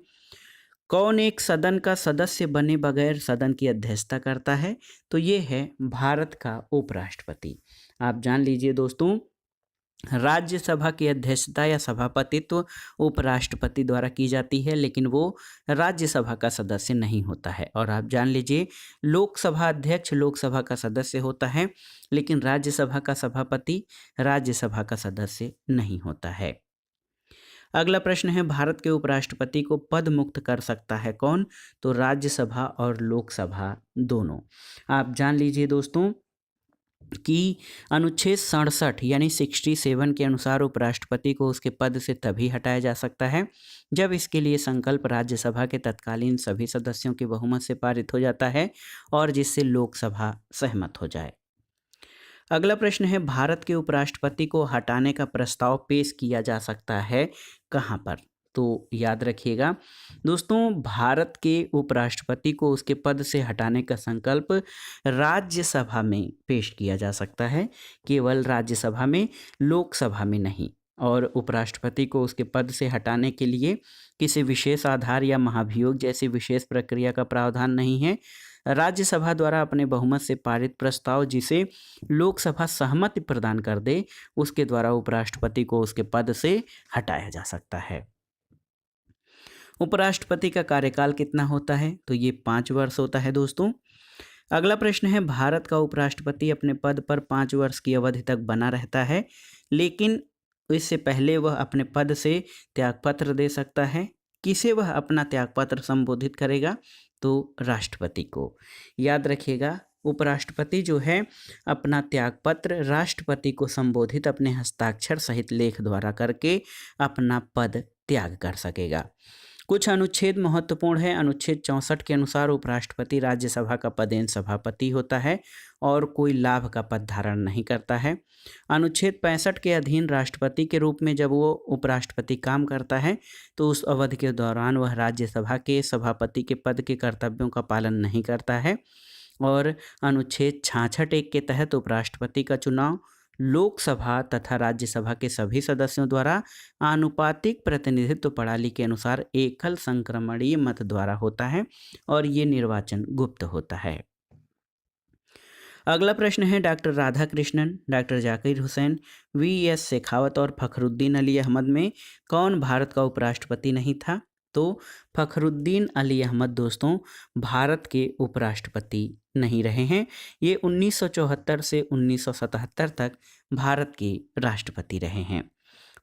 कौन एक सदन का सदस्य बने बगैर सदन की अध्यक्षता करता है? तो ये है भारत का उपराष्ट्रपति। आप जान लीजिए दोस्तों, राज्यसभा की अध्यक्षता या सभापतित्व उपराष्ट्रपति द्वारा की जाती है, लेकिन वो राज्यसभा का सदस्य नहीं होता है। और आप जान लीजिए, लोकसभा अध्यक्ष लोकसभा का सदस्य होता है, लेकिन राज्यसभा का सभापति राज्यसभा का सदस्य नहीं होता है। अगला प्रश्न है, भारत के उपराष्ट्रपति को पद मुक्त कर सकता है कौन? तो राज्यसभा और लोकसभा दोनों। आप जान लीजिए दोस्तों कि अनुच्छेद 67 यानी 67 के अनुसार उपराष्ट्रपति को उसके पद से तभी हटाया जा सकता है जब इसके लिए संकल्प राज्यसभा के तत्कालीन सभी सदस्यों के बहुमत से पारित हो जाता है और जिससे लोकसभा सहमत हो जाए। अगला प्रश्न है, भारत के उपराष्ट्रपति को हटाने का प्रस्ताव पेश किया जा सकता है कहाँ पर? तो याद रखिएगा दोस्तों, भारत के उपराष्ट्रपति को उसके पद से हटाने का संकल्प राज्यसभा में पेश किया जा सकता है, केवल राज्यसभा में, लोकसभा में नहीं। और उपराष्ट्रपति को उसके पद से हटाने के लिए किसी विशेष आधार या महाभियोग जैसी विशेष प्रक्रिया का प्रावधान नहीं है। राज्यसभा द्वारा अपने बहुमत से पारित प्रस्ताव जिसे लोकसभा सहमति प्रदान कर दे उसके द्वारा उपराष्ट्रपति को उसके पद से हटाया जा सकता है। उपराष्ट्रपति का कार्यकाल कितना होता है? तो ये 5 वर्ष होता है दोस्तों। अगला प्रश्न है, भारत का उपराष्ट्रपति अपने पद पर 5 वर्ष की अवधि तक बना रहता है, लेकिन इससे पहले वह अपने पद से त्यागपत्र दे सकता है। किसे वह अपना त्यागपत्र संबोधित करेगा? तो राष्ट्रपति को। याद रखिएगा, उपराष्ट्रपति जो है अपना त्यागपत्र राष्ट्रपति को संबोधित अपने हस्ताक्षर सहित लेख द्वारा करके अपना पद त्याग कर सकेगा। कुछ अनुच्छेद महत्वपूर्ण है। अनुच्छेद 64 के अनुसार उपराष्ट्रपति राज्यसभा का पदेन सभापति होता है और कोई लाभ का पद धारण नहीं करता है। अनुच्छेद 65 के अधीन राष्ट्रपति के रूप में जब वो उपराष्ट्रपति काम करता है तो उस अवधि के दौरान वह राज्यसभा के सभापति के पद के कर्तव्यों का पालन नहीं करता है। और अनुच्छेद 66(1) के तहत उपराष्ट्रपति का चुनाव लोकसभा तथा राज्यसभा के सभी सदस्यों द्वारा आनुपातिक प्रतिनिधित्व प्रणाली के अनुसार एकल संक्रमणीय मत द्वारा होता है और ये निर्वाचन गुप्त होता है। अगला प्रश्न है, doctor Radhakrishnan, doctor Zakir Hussain, VS. Shekhawat और फखरुद्दीन अली अहमद में कौन भारत का उपराष्ट्रपति नहीं था? तो फखरुद्दीन अली अहमद दोस्तों भारत के उपराष्ट्रपति नहीं रहे हैं। ये 1974 से 1977 तक भारत के राष्ट्रपति रहे हैं।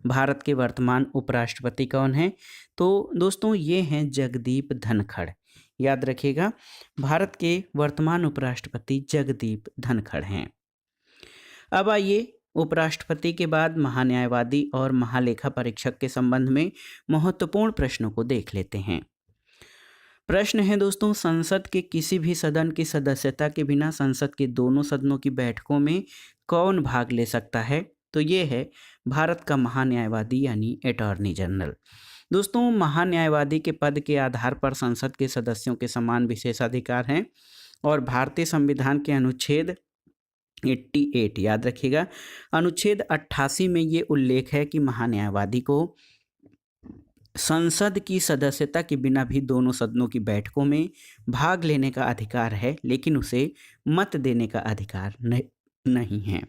भारत के वर्तमान उपराष्ट्रपति कौन हैं? तो दोस्तों ये हैं जगदीप धनखड़। याद रखिएगा, भारत के वर्तमान उपराष्ट्रपति जगदीप धनखड़ हैं। अब आइए उपराष्ट्रपति के बाद महान्यायवादी और महालेखा परीक्षक के संबंध में महत्वपूर्ण प्रश्नों को देख लेते हैं। प्रश्न है दोस्तों, संसद के किसी भी सदन की सदस्यता के बिना संसद के दोनों सदनों की बैठकों में कौन भाग ले सकता है? तो ये है भारत का महान्यायवादी यानी अटॉर्नी जनरल। दोस्तों महान्यायवादी के पद के आधार पर संसद के सदस्यों के समान विशेषाधिकार हैं और भारतीय संविधान के अनुच्छेद 88, याद रखिएगा, अनुच्छेद 88 में ये उल्लेख है कि महान्यायवादी को संसद की सदस्यता के बिना भी दोनों सदनों की बैठकों में भाग लेने का अधिकार है, लेकिन उसे मत देने का अधिकार नहीं है।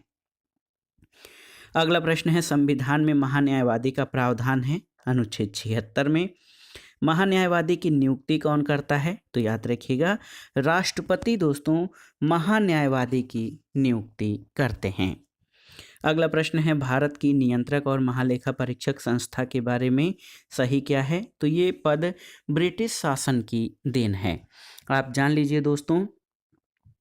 अगला प्रश्न है, संविधान में महान्यायवादी का प्रावधान है अनुच्छेद 76 में। महान्यायवादी की नियुक्ति कौन करता है? तो याद रखिएगा, राष्ट्रपति दोस्तों महान्यायवादी की नियुक्ति करते हैं। अगला प्रश्न है, भारत की नियंत्रक और महालेखा परीक्षक संस्था के बारे में सही क्या है? तो ये पद ब्रिटिश शासन की देन है। आप जान लीजिए दोस्तों,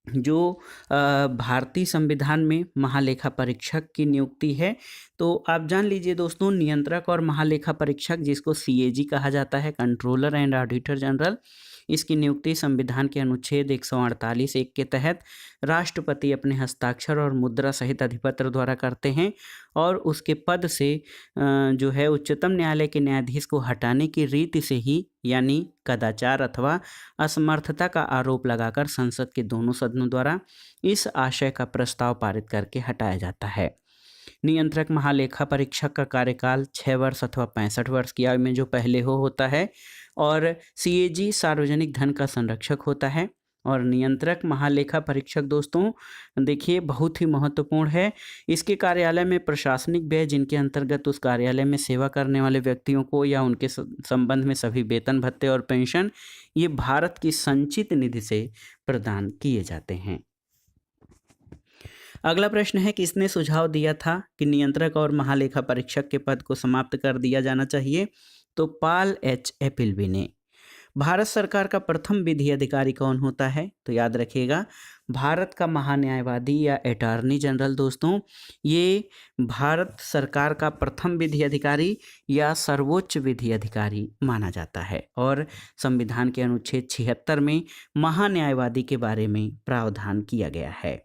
जो भारतीय संविधान में महालेखा परीक्षक की नियुक्ति है, तो आप जान लीजिए दोस्तों, नियंत्रक और महालेखा परीक्षक जिसको CAG कहा जाता है, कंट्रोलर एंड ऑडिटर जनरल, इसकी नियुक्ति संविधान के अनुच्छेद 148(1) के तहत राष्ट्रपति अपने हस्ताक्षर और मुद्रा सहित अधिपत्र द्वारा करते हैं और उसके पद से जो है उच्चतम न्यायालय के न्यायाधीश को हटाने की रीति से ही, यानी कदाचार अथवा असमर्थता का आरोप लगाकर संसद के दोनों सदनों द्वारा इस आशय का प्रस्ताव पारित करके हटाया जाता है। नियंत्रक महालेखा परीक्षक का कार्यकाल 6 वर्ष अथवा 65 वर्ष की आयु में जो पहले होता है और CAG सार्वजनिक धन का संरक्षक होता है। और नियंत्रक महालेखा परीक्षक दोस्तों देखिए बहुत ही महत्वपूर्ण है। इसके कार्यालय में प्रशासनिक व्यय जिनके अंतर्गत उस कार्यालय में सेवा करने वाले व्यक्तियों को या उनके संबंध में सभी वेतन भत्ते और पेंशन ये भारत की संचित निधि से प्रदान किए जाते हैं। अगला प्रश्न है, किसने सुझाव दिया था कि नियंत्रक और महालेखा परीक्षक के पद को समाप्त कर दिया जाना चाहिए? तो पॉल H. एपिलबी ने। भारत सरकार का प्रथम विधि अधिकारी कौन होता है? तो याद रखिएगा, भारत का महान्यायवादी या अटॉर्नी जनरल दोस्तों ये भारत सरकार का प्रथम विधि अधिकारी या सर्वोच्च विधि अधिकारी माना जाता है और संविधान के अनुच्छेद 76 में महान्यायवादी के बारे में प्रावधान किया गया है।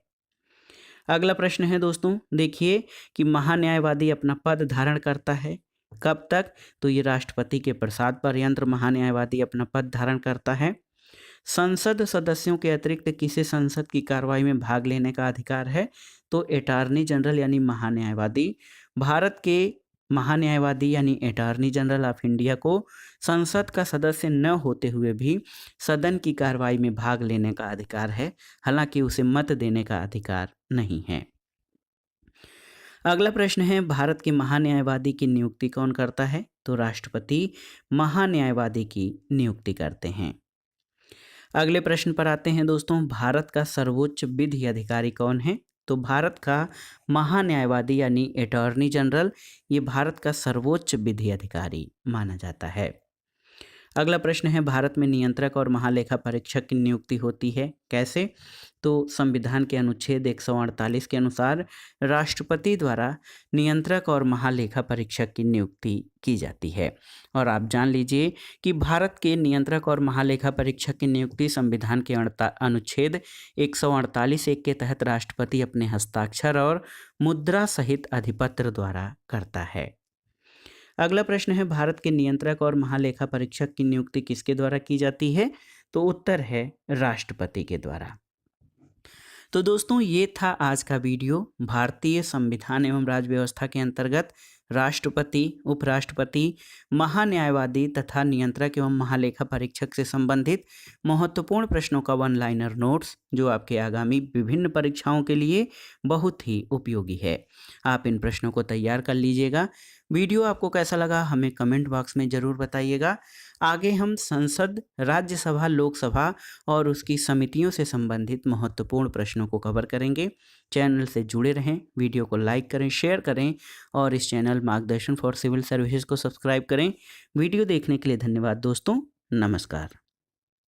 अगला प्रश्न है दोस्तों, देखिए कि महान्यायवादी अपना पद धारण करता है कब तक? तो ये राष्ट्रपति के प्रसाद पर्यंत महान्यायवादी अपना पद धारण करता है। संसद सदस्यों के अतिरिक्त किसे संसद की कार्रवाई में भाग लेने का अधिकार है? तो अटॉर्नी जनरल यानी महान्यायवादी। भारत के महान्यायवादी यानी अटॉर्नी जनरल ऑफ इंडिया को संसद का सदस्य न होते हुए भी सदन की कार्रवाई में भाग लेने का अधिकार है, हालांकि उसे मत देने का अधिकार नहीं है। अगला प्रश्न है, भारत के महान्यायवादी की नियुक्ति कौन करता है? तो राष्ट्रपति महान्यायवादी की नियुक्ति करते हैं। अगले प्रश्न पर आते हैं दोस्तों, भारत का सर्वोच्च विधि अधिकारी कौन है? तो भारत का महान्यायवादी यानी अटॉर्नी जनरल ये भारत का सर्वोच्च विधि अधिकारी माना जाता है। अगला प्रश्न है, भारत में नियंत्रक और महालेखा परीक्षक की नियुक्ति होती है, कैसे? तो संविधान के अनुच्छेद 148 के अनुसार राष्ट्रपति द्वारा नियंत्रक और महालेखा परीक्षक की नियुक्ति की जाती है। और आप जान लीजिए कि भारत के नियंत्रक और महालेखा परीक्षक की नियुक्ति संविधान के अनुच्छेद 148(1) के तहत राष्ट्रपति अपने हस्ताक्षर और मुद्रा सहित अधिपत्र द्वारा करता है। अगला प्रश्न है, भारत के नियंत्रक और महालेखा परीक्षक की नियुक्ति किसके द्वारा की जाती है? तो उत्तर है राष्ट्रपति के द्वारा। तो दोस्तों ये था आज का वीडियो। भारतीय संविधान एवं राज्य व्यवस्था के अंतर्गत राष्ट्रपति, उपराष्ट्रपति, महान्यायवादी तथा नियंत्रक एवं महालेखा परीक्षक से संबंधित महत्वपूर्ण प्रश्नों का वन लाइनर नोट्स जो आपके आगामी विभिन्न परीक्षाओं के लिए बहुत ही उपयोगी है। आप इन प्रश्नों को तैयार कर लीजिएगा। वीडियो आपको कैसा लगा हमें कमेंट बॉक्स में ज़रूर बताइएगा। आगे हम संसद, राज्यसभा, लोकसभा और उसकी समितियों से संबंधित महत्वपूर्ण प्रश्नों को कवर करेंगे। चैनल से जुड़े रहें, वीडियो को लाइक करें, शेयर करें और इस चैनल मार्गदर्शन फॉर सिविल सर्विसेज को सब्सक्राइब करें। वीडियो देखने के लिए धन्यवाद दोस्तों। नमस्कार।